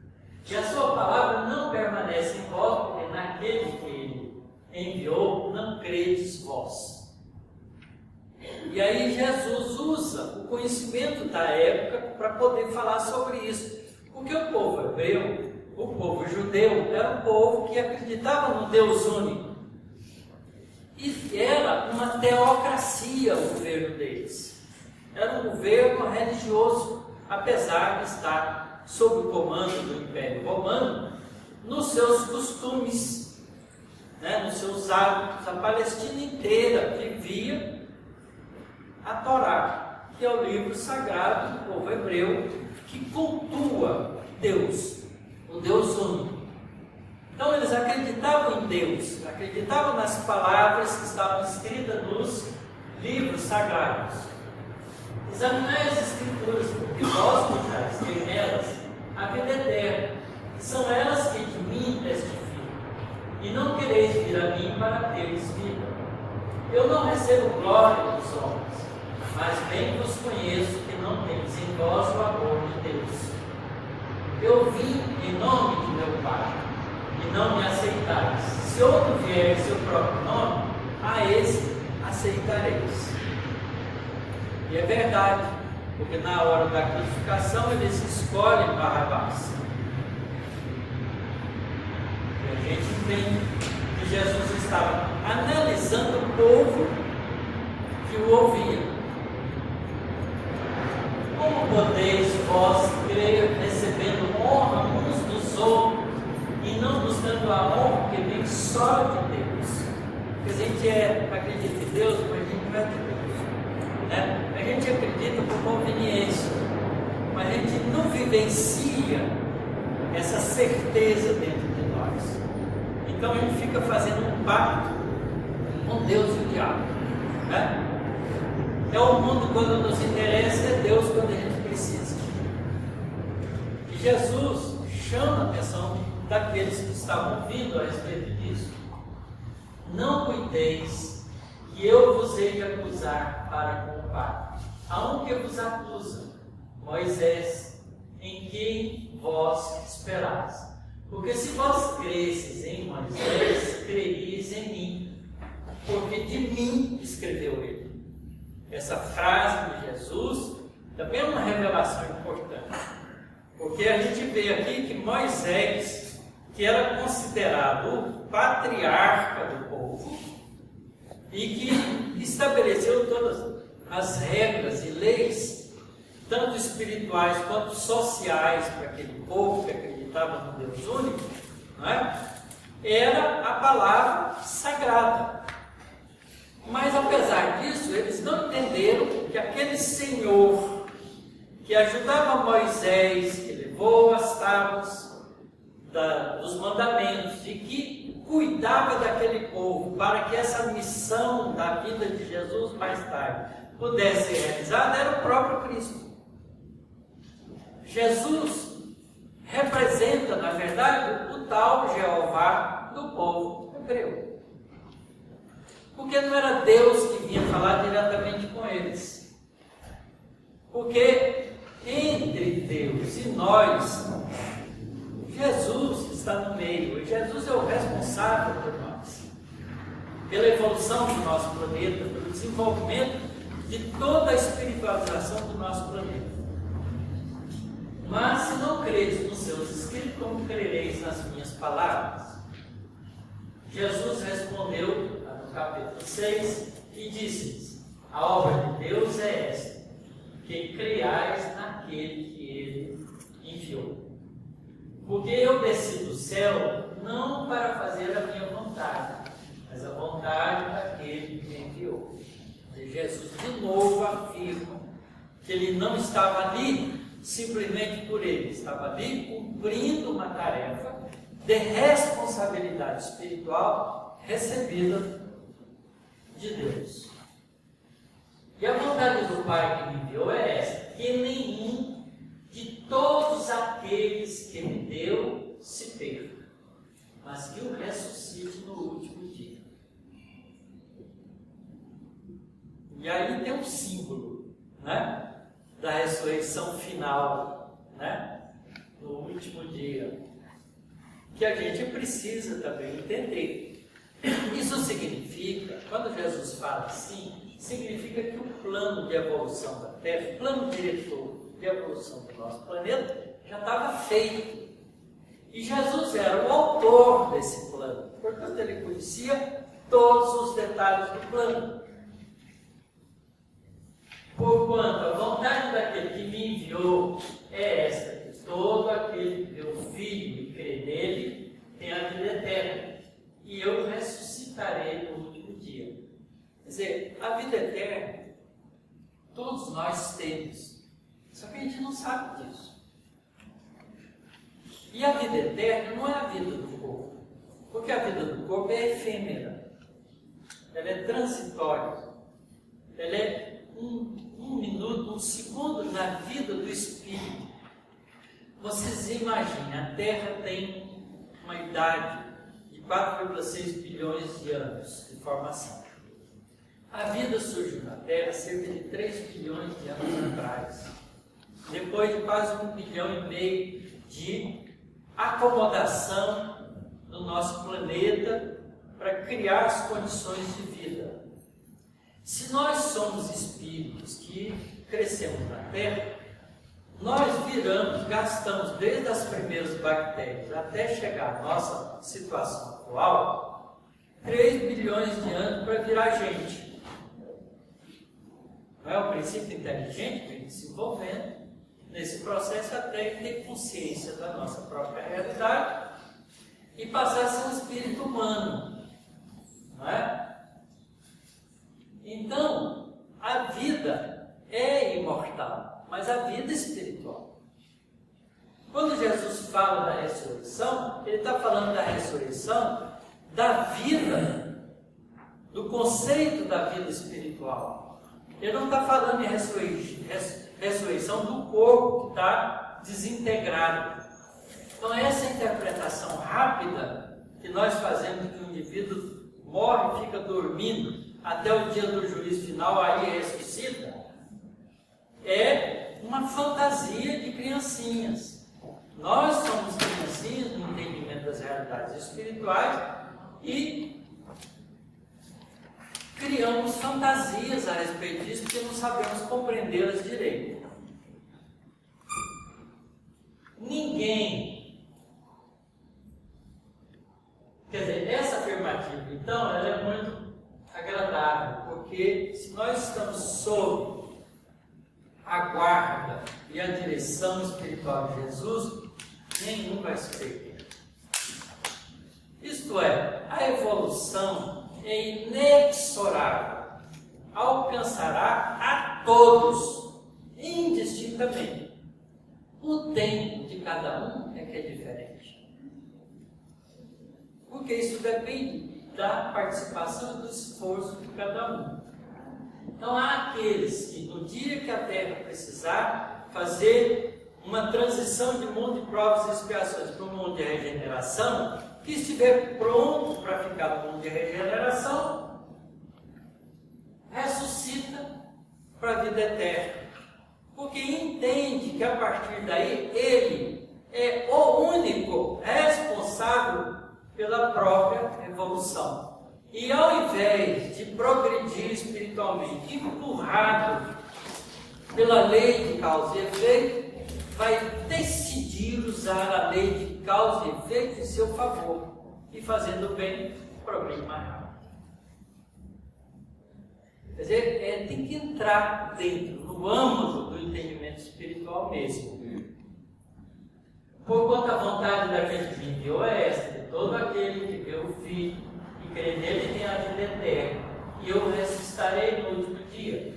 E a sua palavra não permanece em vós, porque naquele que ele enviou, não credes vós. E aí Jesus usa o conhecimento da época para poder falar sobre isso. Porque o povo hebreu, o povo judeu, era um povo que acreditava no Deus único. E era uma teocracia o governo deles. Era um governo religioso, apesar de estar sob o comando do Império Romano, nos seus costumes, né, nos seus hábitos. A Palestina inteira vivia a Torá, que é o livro sagrado do povo hebreu, que cultua Deus, o Deus único. Então eles acreditavam em Deus, acreditavam nas palavras que estavam escritas nos livros sagrados. Examinai as Escrituras, porque vós buscais nelas a vida eterna, e são elas que de mim testificam, e não quereis vir a mim para teres vida. Eu não recebo glória dos homens, mas bem vos conheço que não tendes em vós o amor de Deus. Eu vim em nome de meu Pai, e não me aceitais. Se outro vier em seu próprio nome, a esse aceitareis. E é verdade, porque na hora da crucificação eles escolhem Barrabás. E a gente entende que Jesus estava analisando o povo que o ouvia. Como podeis vós crer recebendo honra uns dos outros e não buscando a honra que vem só de Deus? Porque a gente acredita em Deus, mas a gente não é de Deus. Né? A gente acredita por conveniência, mas a gente não vivencia essa certeza dentro de nós. Então a gente fica fazendo um pacto com Deus e o diabo. Né? É o mundo quando nos interessa, é Deus quando a gente precisa. E Jesus chama a atenção daqueles que estavam ouvindo a respeito disso. Não cuideis que eu vos hei de acusar para com o Pai. Há um que vos acusa, Moisés, em quem vós esperais. Porque se vós cresces em Moisés, creríeis em mim, porque de mim escreveu ele. Essa frase de Jesus também é uma revelação importante, porque a gente vê aqui que Moisés, que era considerado o patriarca do povo, e que estabeleceu todas as regras e leis, tanto espirituais quanto sociais, para aquele povo que acreditava no Deus único, não é? Era a palavra sagrada. Mas apesar disso, eles não entenderam que aquele Senhor que ajudava Moisés, que levou as tábuas dos mandamentos e que cuidava daquele povo para que essa missão da vida de Jesus mais tarde pudesse ser realizada, era o próprio Cristo. Jesus representa, na verdade, o tal Jeová do povo hebreu. Porque não era Deus que vinha falar diretamente com eles. Porque entre Deus e nós, Jesus está no meio. E Jesus é o responsável por nós. Pela evolução do nosso planeta, pelo desenvolvimento de toda a espiritualização do nosso planeta. Mas se não credes nos seus escritos, como crereis nas minhas palavras? Jesus respondeu no capítulo 6 e disse-lhes: a obra de Deus é esta, que creiais naquele que ele enviou. Porque eu desci do céu não para fazer a minha vontade, mas a vontade daquele que me enviou. E Jesus de novo afirma que ele não estava ali simplesmente por ele, estava ali cumprindo uma tarefa de responsabilidade espiritual recebida de Deus. E a vontade do Pai que me enviou é esta: que nenhum de todos aqueles que me deu se perca, mas que o ressuscite no último dia. E aí tem um símbolo, né, da ressurreição final, né, no último dia, que a gente precisa também entender. Isso significa, quando Jesus fala assim, significa que o plano de evolução da Terra, o plano diretor de evolução do nosso planeta, já estava feito. E Jesus era o autor desse plano, portanto ele conhecia todos os detalhes do plano. Porquanto a vontade daquele que me enviou é esta, que todo aquele que vê o Filho e crê nele tem a vida eterna, e eu ressuscitarei no último dia. Quer dizer, a vida eterna, todos nós temos, só que a gente não sabe disso. E a vida eterna não é a vida do corpo, porque a vida do corpo é efêmera, ela é transitória, ela é um minuto, um segundo na vida do Espírito. Vocês imaginem, a Terra tem uma idade de 4,6 bilhões de anos de formação. A vida surgiu na Terra cerca de 3 bilhões de anos atrás, depois de quase 1,5 bilhão de acomodação no nosso planeta para criar as condições de vida. Se nós somos espíritos que crescemos na Terra, nós gastamos desde as primeiras bactérias até chegar à nossa situação atual, 3 bilhões de anos para virar gente. Não é o princípio inteligente que vem se envolvendo nesse processo até ter consciência da nossa própria realidade e passar a ser um espírito humano. Não é? Então, a vida é imortal, mas a vida é espiritual. Quando Jesus fala da ressurreição, ele está falando da ressurreição da vida, do conceito da vida espiritual. Ele não está falando em ressurreição do corpo que está desintegrado. Então, essa interpretação rápida que nós fazemos que o indivíduo morre e fica dormindo até o dia do juízo final, aí ressuscita, é uma fantasia de criancinhas. Nós somos criancinhas no entendimento das realidades espirituais e criamos fantasias a respeito disso porque não sabemos compreendê-las direito. Ninguém, quer dizer, essa afirmativa, então, ela é muito agradável, porque se nós estamos sob missão espiritual de Jesus, nenhum vai se perder. Isto é, a evolução é inexorável, alcançará a todos, indistintamente. O tempo de cada um é que é diferente. Porque isso depende da participação e do esforço de cada um. Então há aqueles que no dia que a Terra precisar fazer uma transição de mundo de provas e expiações para um mundo de regeneração, que estiver pronto para ficar no mundo de regeneração, ressuscita para a vida eterna. Porque entende que a partir daí ele é o único responsável pela própria evolução. E ao invés de progredir espiritualmente, empurrado pela lei de causa e efeito, vai decidir usar a lei de causa e efeito em seu favor e fazendo bem, progride mais rápido. Quer dizer, tem que entrar dentro, no âmbito do entendimento espiritual mesmo. Porquanto a vontade daquele que enviou é esta, de todo aquele que vê o Filho e crê nele tem a vida eterna, e eu ressuscitarei no último dia.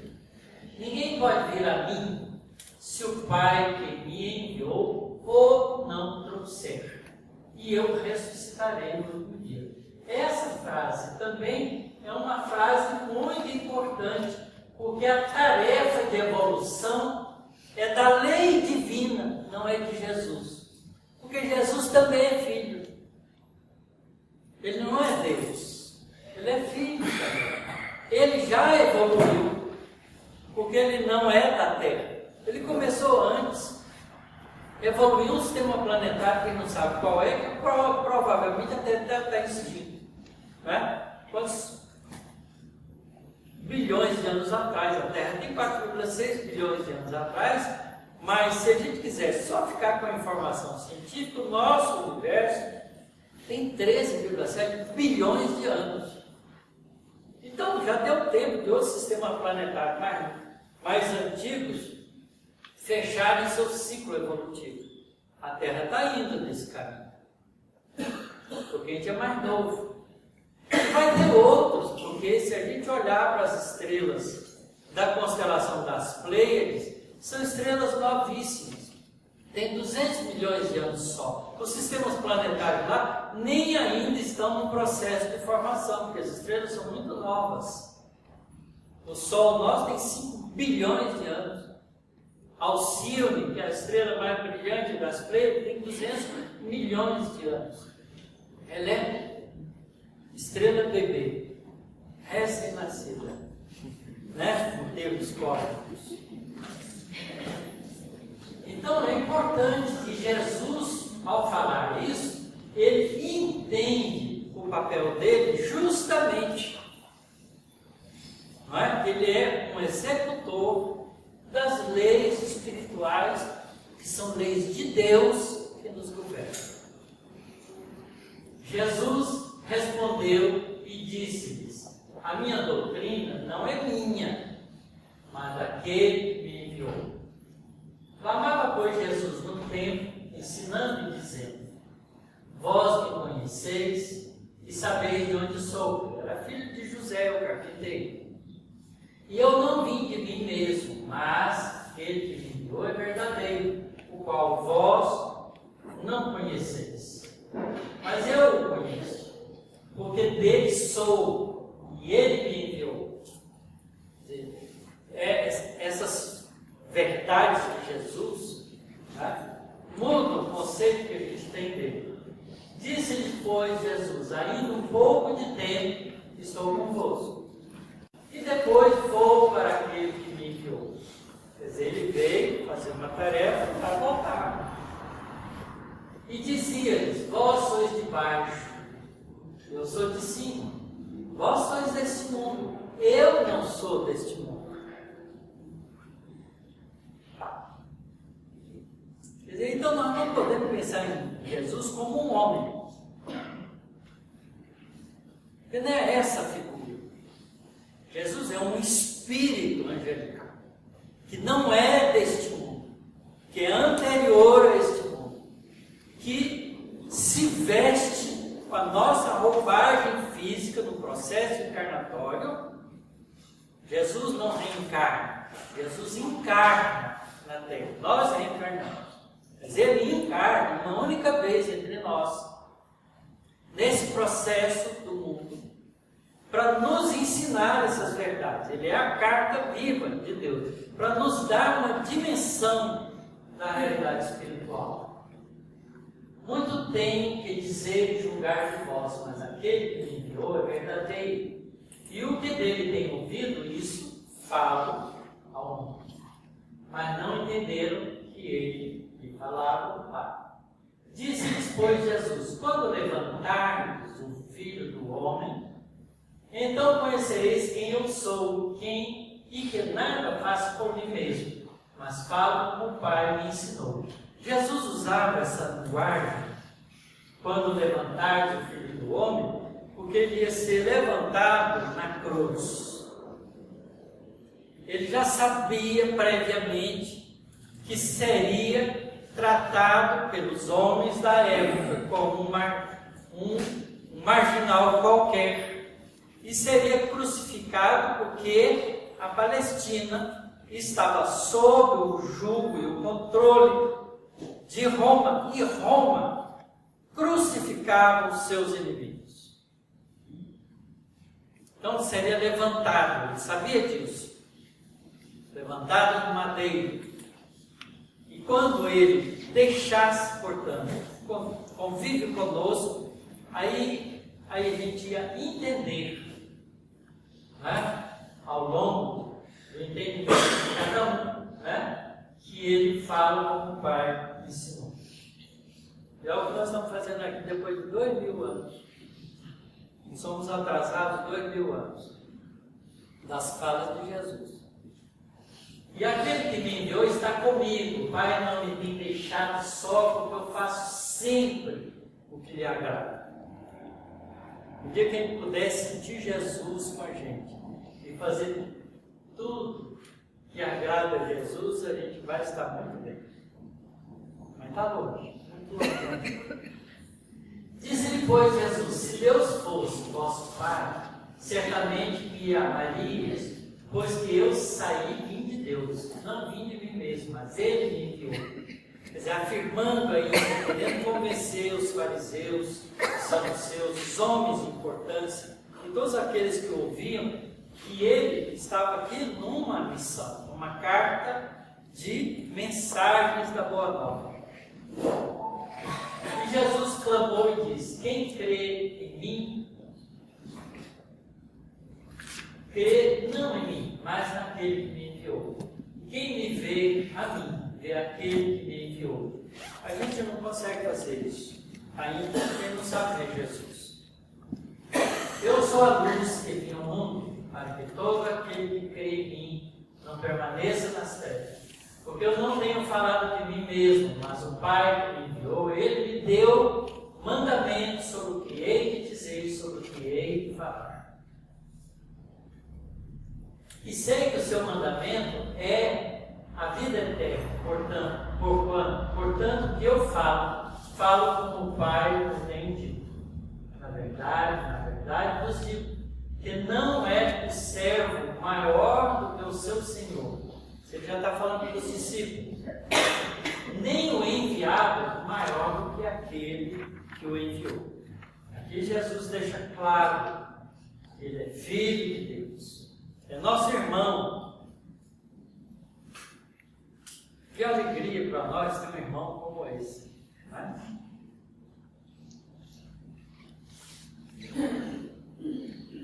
Ninguém pode vir a mim se o Pai que me enviou o não trouxer, e eu ressuscitarei no último dia. Essa frase também é uma frase muito importante, porque a tarefa de evolução é da lei divina, não é de Jesus. Porque Jesus também é filho. Ele não é Deus, ele é filho também. Ele já evoluiu, porque ele não é da Terra. Ele começou antes, evoluiu um sistema planetário que não sabe qual é, que provavelmente até está extinto. Né? Quantos bilhões de anos atrás? A Terra tem 4,6 bilhões de anos atrás, mas se a gente quiser só ficar com a informação científica, o nosso universo tem 13,7 bilhões de anos. Então já deu tempo de outros sistemas planetários mais antigos fecharem seu ciclo evolutivo. A Terra está indo nesse caminho, porque a gente é mais novo. Vai ter outros, porque se a gente olhar para as estrelas da constelação das Pleiades, são estrelas novíssimas, tem 200 milhões de anos só. Os sistemas planetários lá nem ainda estão no processo de formação, porque as estrelas são muito novas. O Sol nosso tem 5 bilhões de anos. Alcione, que é a estrela mais brilhante das Pleiades, tem 200 milhões de anos. Ela é estrela bebê, recém-nascida, né? Em termos cósmicos. Então é importante que Jesus, ao falar isso, ele entende o papel dele justamente. Não é? Ele é um executor das leis espirituais, que são leis de Deus que nos governam. Jesus respondeu e disse-lhes: a minha doutrina não é minha, mas daquele que me enviou. Clamava, pois, Jesus no templo, ensinando e dizendo: vós me conheceis e sabeis de onde sou. Eu era filho de José, o carpinteiro. E eu não vim de mim mesmo, mas aquele que me enviou é verdadeiro, o qual vós não conheceis. Mas eu o conheço, porque dele sou, e ele me enviou. Essas verdades de Jesus, né, mudam o conceito que a gente tem dele. Disse-lhe, pois, Jesus: ainda um pouco de tempo estou convosco, e depois vou para aquele que me enviou. Quer dizer, ele veio fazer uma tarefa para voltar. E dizia-lhes: vós sois de baixo, eu sou de cima. Vós sois deste mundo, eu não sou deste mundo. Quer dizer, então nós não podemos pensar em Jesus como um homem. Porque não é essa a figura. Jesus é um espírito angelical, que não é deste mundo, que é anterior a este mundo, que se veste com a nossa roupagem física no processo encarnatório. Jesus não reencarna, Jesus encarna na Terra. Nós reencarnamos, mas Ele encarna uma única vez entre nós, nesse processo do mundo, para nos ensinar essas verdades. Ele é a carta viva de Deus, para nos dar uma dimensão da realidade espiritual. Muito tem que dizer e julgar de vós, mas aquele que me enviou é verdadeiro. E o que dele tem ouvido, isso falo ao mundo. Mas não entenderam que ele lhe falava o Pai. Disse-lhes, pois, Jesus: quando levantardes o Filho do Homem, então conhecereis quem eu sou, e que nada faço por mim mesmo, mas falo como o Pai me ensinou. Jesus usava essa linguagem quando levantardes o Filho do Homem, porque ele ia ser levantado na cruz. Ele já sabia previamente que seria tratado pelos homens da época como um marginal qualquer e seria crucificado porque a Palestina estava sob o jugo e o controle de Roma, e Roma crucificava os seus inimigos. Então seria levantado, ele sabia disso, levantado no madeiro. E quando ele deixasse, portanto, convívio conosco, aí a gente ia entender, né, ao longo do entendimento de cada um, né, que ele fala como o Pai ensinou. E é o que nós estamos fazendo aqui depois de 2000 anos. E somos atrasados 2000 anos das falas de Jesus. E aquele que me enviou está comigo. O Pai não me tem deixado só, porque eu faço sempre o que lhe agrada. O dia que a gente puder sentir Jesus com a gente e fazer tudo que agrada a Jesus, a gente vai estar muito bem. Mas está longe, muito longe. Disse-lhe, pois, Jesus: se Deus fosse vosso Pai, certamente me amarias, pois que eu saí e vim de Deus, não vim de mim mesmo, mas Ele me enviou. Quer dizer, afirmando aí, querendo convencer os fariseus, os saduceus, os homens de importância, e todos aqueles que ouviam, que ele estava aqui numa missão, uma carta de mensagens da Boa Nova. E Jesus clamou e disse: quem crê em mim, crê não em mim, mas naquele que me enviou. Quem me vê a mim, vê aquele que me enviou. A gente não consegue fazer isso ainda, porque não sabe ver Jesus. Eu sou a luz que vim ao mundo, para que todo aquele que crê em mim não permaneça nas trevas. Porque eu não tenho falado de mim mesmo, mas o Pai que me enviou, Ele me deu mandamentos sobre o que hei de dizer e sobre o que hei de falar. E sei que o seu mandamento é a vida eterna, portanto que eu falo como o Pai me tem dito. Na verdade vos digo, que não é o servo maior do que o seu Senhor. Você já está falando dos discípulos. Nem o enviado maior do que aquele que o enviou. Aqui Jesus deixa claro que ele é filho de Deus. É nosso irmão. Que alegria para nós ter um irmão como esse. Né?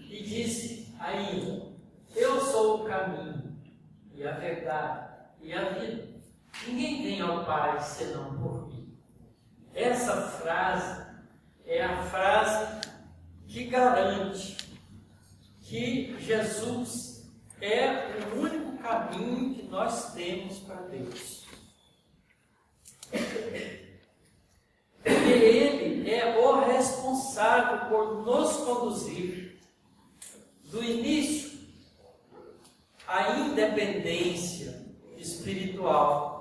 E disse ainda: eu sou o caminho, e a verdade, e a vida. Ninguém vem ao Pai senão por mim. Essa frase é a frase que garante que Jesus é o único caminho que nós temos para Deus. Porque Ele é o responsável por nos conduzir do início à independência espiritual,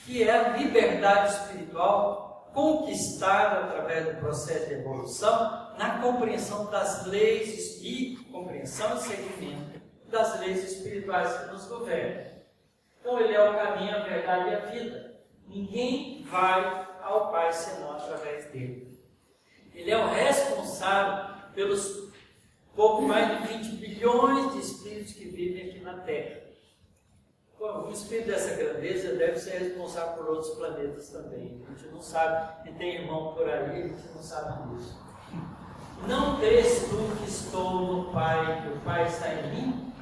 que é liberdade espiritual conquistada através do processo de evolução na compreensão das leis e compreensão e seguimento das leis espirituais que nos governam. Então ele é o caminho, a verdade e a vida. Ninguém vai ao Pai senão através dele. Ele é o responsável pelos pouco mais de 20 bilhões de espíritos que vivem aqui na Terra. Um espírito dessa grandeza deve ser responsável por outros planetas também. A gente não sabe, e tem irmão por aí, a gente não sabe disso. Não crês tu que estou no Pai, que o Pai está em mim?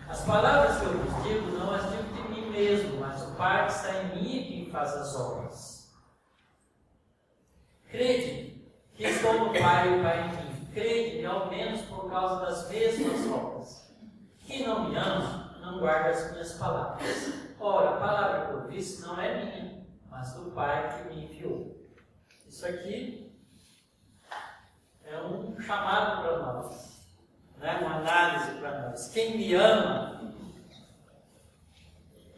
As palavras que eu vos digo, não as digo de mim mesmo, mas o Pai que está em mim é quem faz as obras. Crede que estou no Pai e o Pai em mim. Crede, ao menos por causa das mesmas obras. Quem não me ama, não guarda as minhas palavras. Ora, a palavra que eu disse não é minha, mas do Pai que me enviou. Isso aqui é um chamado para nós, né? Uma análise para nós. Quem me ama,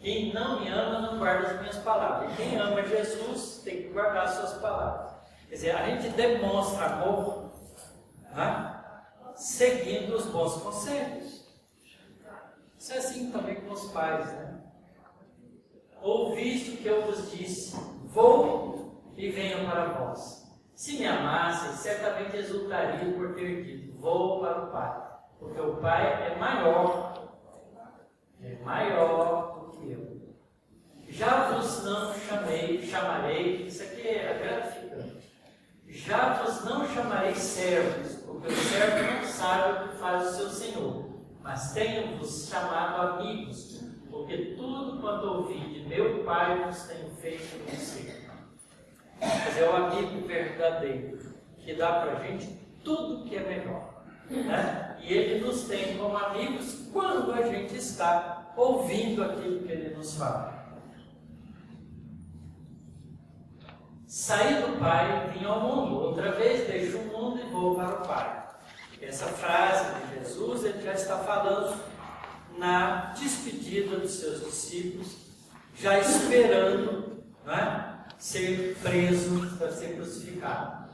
quem não me ama, não guarda as minhas palavras. E quem ama Jesus tem que guardar as suas palavras. Quer dizer, a gente demonstra amor, né? Seguindo os bons conselhos. Isso é assim também com os pais, né? Ouviste o que eu vos disse, vou e venho para vós. Se me amassem, certamente exultariam por ter dito, vou para o Pai, porque o Pai é maior do que eu. Já vos não chamarei, isso aqui é gratificante. Já vos não chamarei servos, porque o servo não sabe o que faz o seu senhor. Mas tenho-vos chamado amigos, porque tudo quanto ouvi de meu Pai vos tenho feito conhecer. Mas é o amigo verdadeiro, que dá para a gente tudo que é melhor. Né? E ele nos tem como amigos quando a gente está ouvindo aquilo que ele nos fala. Saí do Pai, vim ao mundo, outra vez deixo o mundo e vou para o Pai. Essa frase de Jesus, ele já está falando na despedida dos seus discípulos, já esperando, né, ser preso para ser crucificado.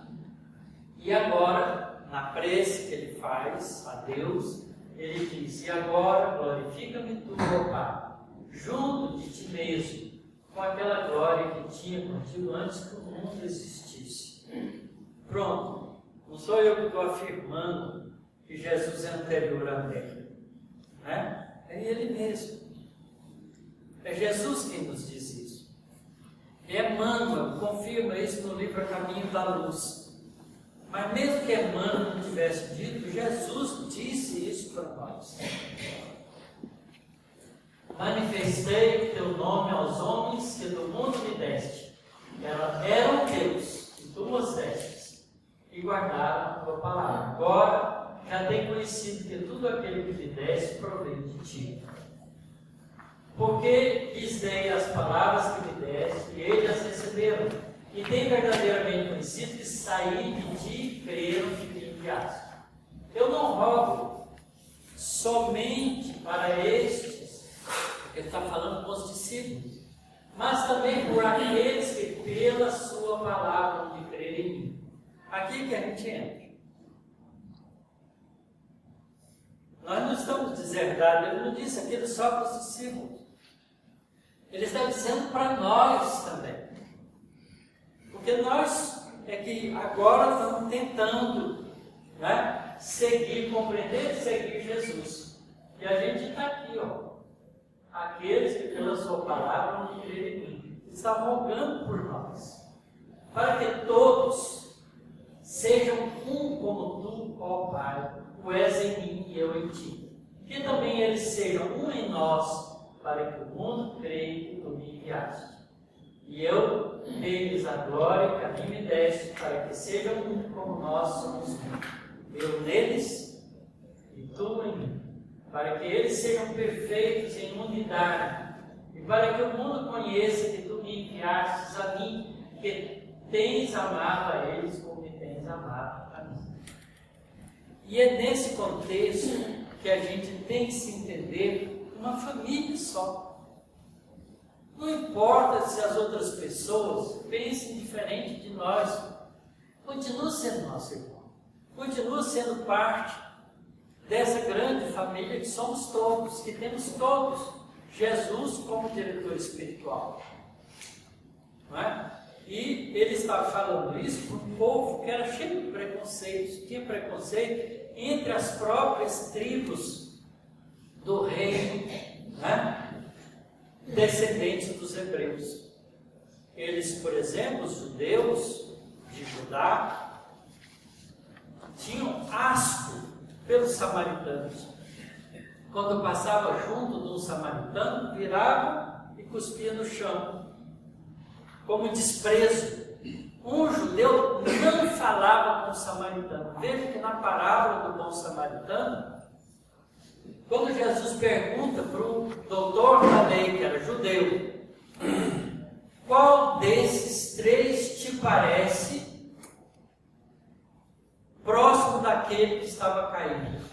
E agora, na prece que ele faz a Deus, ele diz, e agora glorifica-me tu, ó Pai, junto de ti mesmo, com aquela glória que tinha contigo antes que o mundo existisse. Pronto. Não sou eu que estou afirmando que Jesus é anterior à Terra, né? É Ele mesmo. É Jesus quem nos diz isso. Emmanuel confirma isso no livro A Caminho da Luz. Mas mesmo que Emmanuel não tivesse dito, Jesus disse isso para nós. Manifestei o teu nome aos homens que do mundo me deste. Eram teus, e tu os deste. E guardaram a tua palavra. Agora já tem conhecido que tudo aquele que me deste provém de ti. Porque lhes dei as palavras que me deste, e eles as receberam. E tem verdadeiramente conhecido que saí de ti e creram que me enviaste. Eu não rogo somente para estes, ele está falando com os discípulos, mas também por aqueles que pela sua palavra hão de crer em mim. Aqui que a gente entra. Nós não estamos deserdados, ele não disse aquilo só para os discípulos. Ele está dizendo para nós também. Porque nós é que agora estamos tentando, né, seguir, compreender e seguir Jesus. E a gente está aqui, ó. Aqueles que pela sua palavra vão crer em mim. Ele está rogando por nós. Para que todos sejam um como tu, ó Pai, tu és em mim e eu em ti. Que também eles sejam um em nós, para que o mundo creia que tu me enviaste. E eu dei-lhes a glória que a mim me deste, para que sejam um como nós somos um. Eu neles e tu em mim. Para que eles sejam perfeitos em unidade. E para que o mundo conheça que tu me enviastes a mim, que tens amado a eles como me tens amado a mim. E é nesse contexto que a gente tem que se entender uma família só. Não importa se as outras pessoas pensem diferente de nós, continua sendo nosso irmão, continua sendo parte dessa grande família que somos todos, que temos todos Jesus como diretor espiritual. Não é? E ele estava falando isso para um povo que era cheio de preconceitos, tinha preconceito entre as próprias tribos do reino, né? Descendentes dos hebreus. Eles, por exemplo, os judeus de Judá, tinham asco pelos samaritanos. Quando passava junto de um samaritano, virava e cuspia no chão, como desprezo. Um judeu não falava com o samaritano. Veja que na parábola do bom samaritano, quando Jesus pergunta para o doutor da lei, que era judeu, qual desses três te parece próximo daquele que estava caído?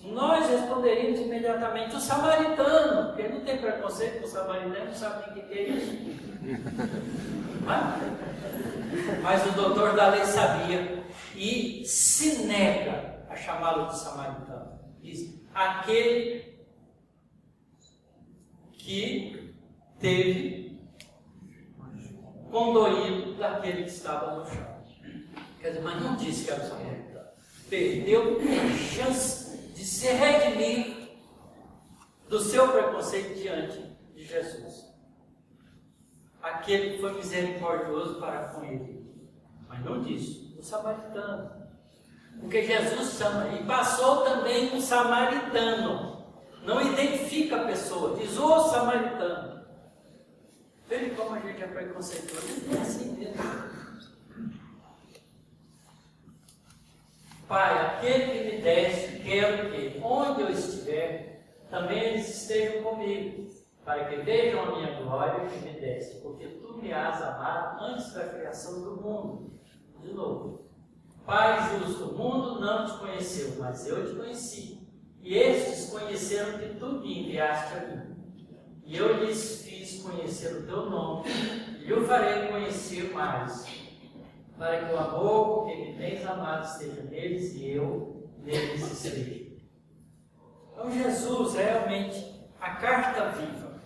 Nós responderíamos imediatamente o samaritano, porque não tem preconceito com o samaritano, não sabe nem o que é isso. Mas o doutor da lei sabia e se nega a chamá-lo de samaritano. Diz, aquele que teve condoído daquele que estava no chão. Quer dizer, mas não disse que era o samaritano. Perdeu a chance de se redimir do seu preconceito diante de Jesus. Aquele que foi misericordioso para com ele. Mas não disse, o samaritano. Porque Jesus chama, e passou também um samaritano. Não identifica a pessoa, diz o samaritano. Veja como a gente é preconceituoso. É assim mesmo. Pai, aquele que me deste, quero que, onde eu estiver, também eles estejam comigo, para que vejam a minha glória que me deste, porque tu me has amado antes da criação do mundo. De novo. Pai justo, o mundo não te conheceu, mas eu te conheci. E estes conheceram que tu me enviaste a mim. E eu lhes fiz conhecer o teu nome, e o farei conhecer mais, para que o amor que me tens amado esteja neles e eu neles esteja. Então Jesus é realmente a carta viva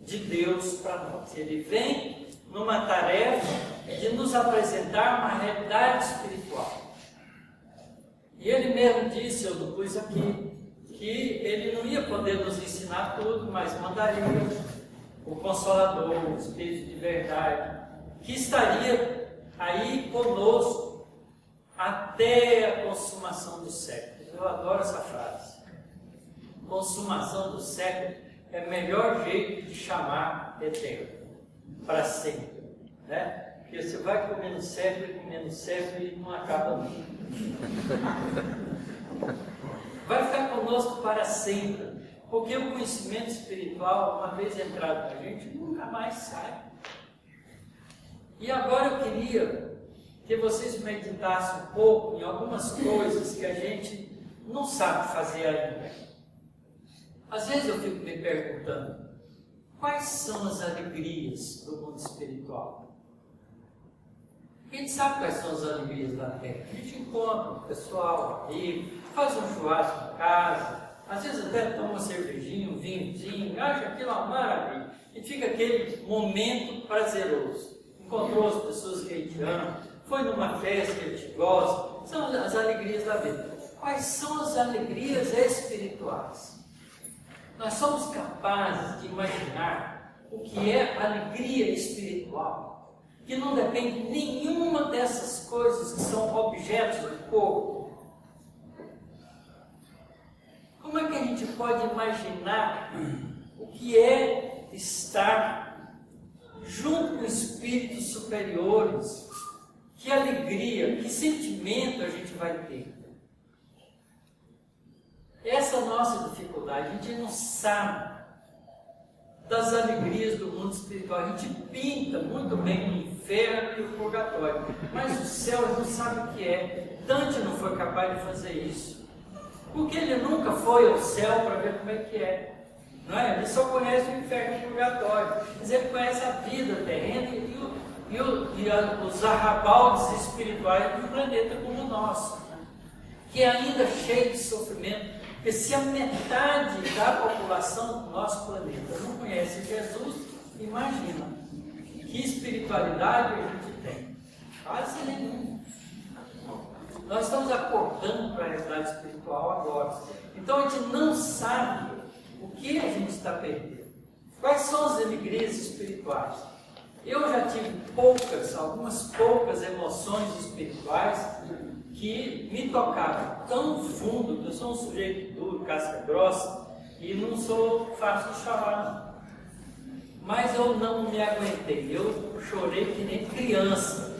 de Deus para nós. Ele vem numa tarefa de nos apresentar uma realidade espiritual. E ele mesmo disse, eu não pus aqui, que ele não ia poder nos ensinar tudo, mas mandaria o Consolador, o Espírito de verdade, que estaria aí conosco até a consumação dos séculos. Eu adoro essa frase. Consumação do século é o melhor jeito de chamar eterno, para sempre, né? Porque você vai comendo século e não acaba nunca. Vai ficar conosco para sempre, porque o conhecimento espiritual, uma vez entrado na gente, nunca mais sai. E agora eu queria que vocês meditassem um pouco em algumas coisas que a gente não sabe fazer ainda. Às vezes eu fico me perguntando, quais são as alegrias do mundo espiritual? A gente sabe quais são as alegrias da terra. A gente encontra o pessoal, amigo, faz um churrasco em casa, às vezes até toma uma cervejinha, um vinhozinho, acha aquilo uma maravilha. E fica aquele momento prazeroso. Encontrou as pessoas que a gente ama, foi numa festa que a gente gosta. São as alegrias da vida. Quais são as alegrias espirituais? Nós somos capazes de imaginar o que é alegria espiritual, que não depende de nenhuma dessas coisas que são objetos do corpo. Como é que a gente pode imaginar o que é estar junto com espíritos superiores? Que alegria, que sentimento a gente vai ter? Essa é a nossa dificuldade, a gente não sabe das alegrias do mundo espiritual. A gente pinta muito bem o inferno e o purgatório, mas o céu a gente não sabe o que é. Dante não foi capaz de fazer isso, porque ele nunca foi ao céu para ver como é que é. Não é? Ele só conhece o inferno e o purgatório, mas ele conhece a vida terrena e os arrabaldes espirituais do planeta como o nosso, né? Que é ainda cheio de sofrimento, porque se a metade da população do nosso planeta não conhece Jesus, imagina que espiritualidade a gente tem. Quase nenhuma. Nós estamos acordando para a realidade espiritual agora. Então a gente não sabe o que a gente está perdendo. Quais são as alegrias espirituais? Eu já tive algumas poucas emoções espirituais que me tocaram tão fundo, que eu sou um sujeito duro, casca grossa, e não sou fácil de chorar, não. Mas eu não me aguentei, eu chorei que nem criança,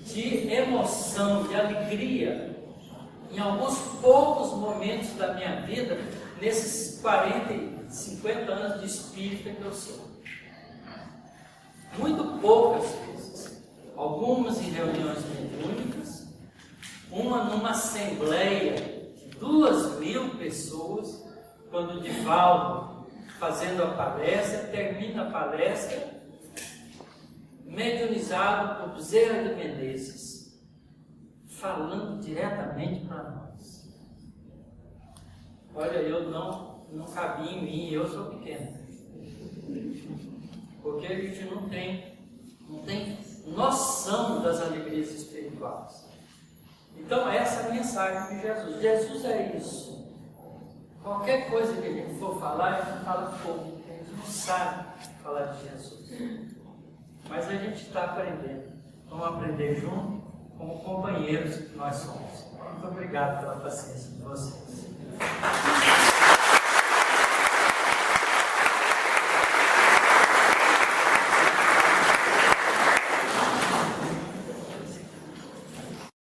de emoção, de alegria, em alguns poucos momentos da minha vida, nesses 40, 50 anos de espírita que eu sou. Muito poucas vezes, algumas em reuniões mediúnicas, uma numa assembleia de 2.000 pessoas, quando o Divaldo, fazendo a palestra, termina a palestra, mediunizado por Bezerra de Menezes, falando diretamente para nós. Olha, eu não cabia em mim, eu sou pequeno. Porque a gente não tem noção das alegrias espirituais. Então essa é a mensagem de Jesus. Jesus é isso. Qualquer coisa que a gente for falar, a gente fala pouco, a gente não sabe falar de Jesus. Mas a gente está aprendendo. Vamos aprender junto, como companheiros que nós somos. Muito obrigado pela paciência de vocês.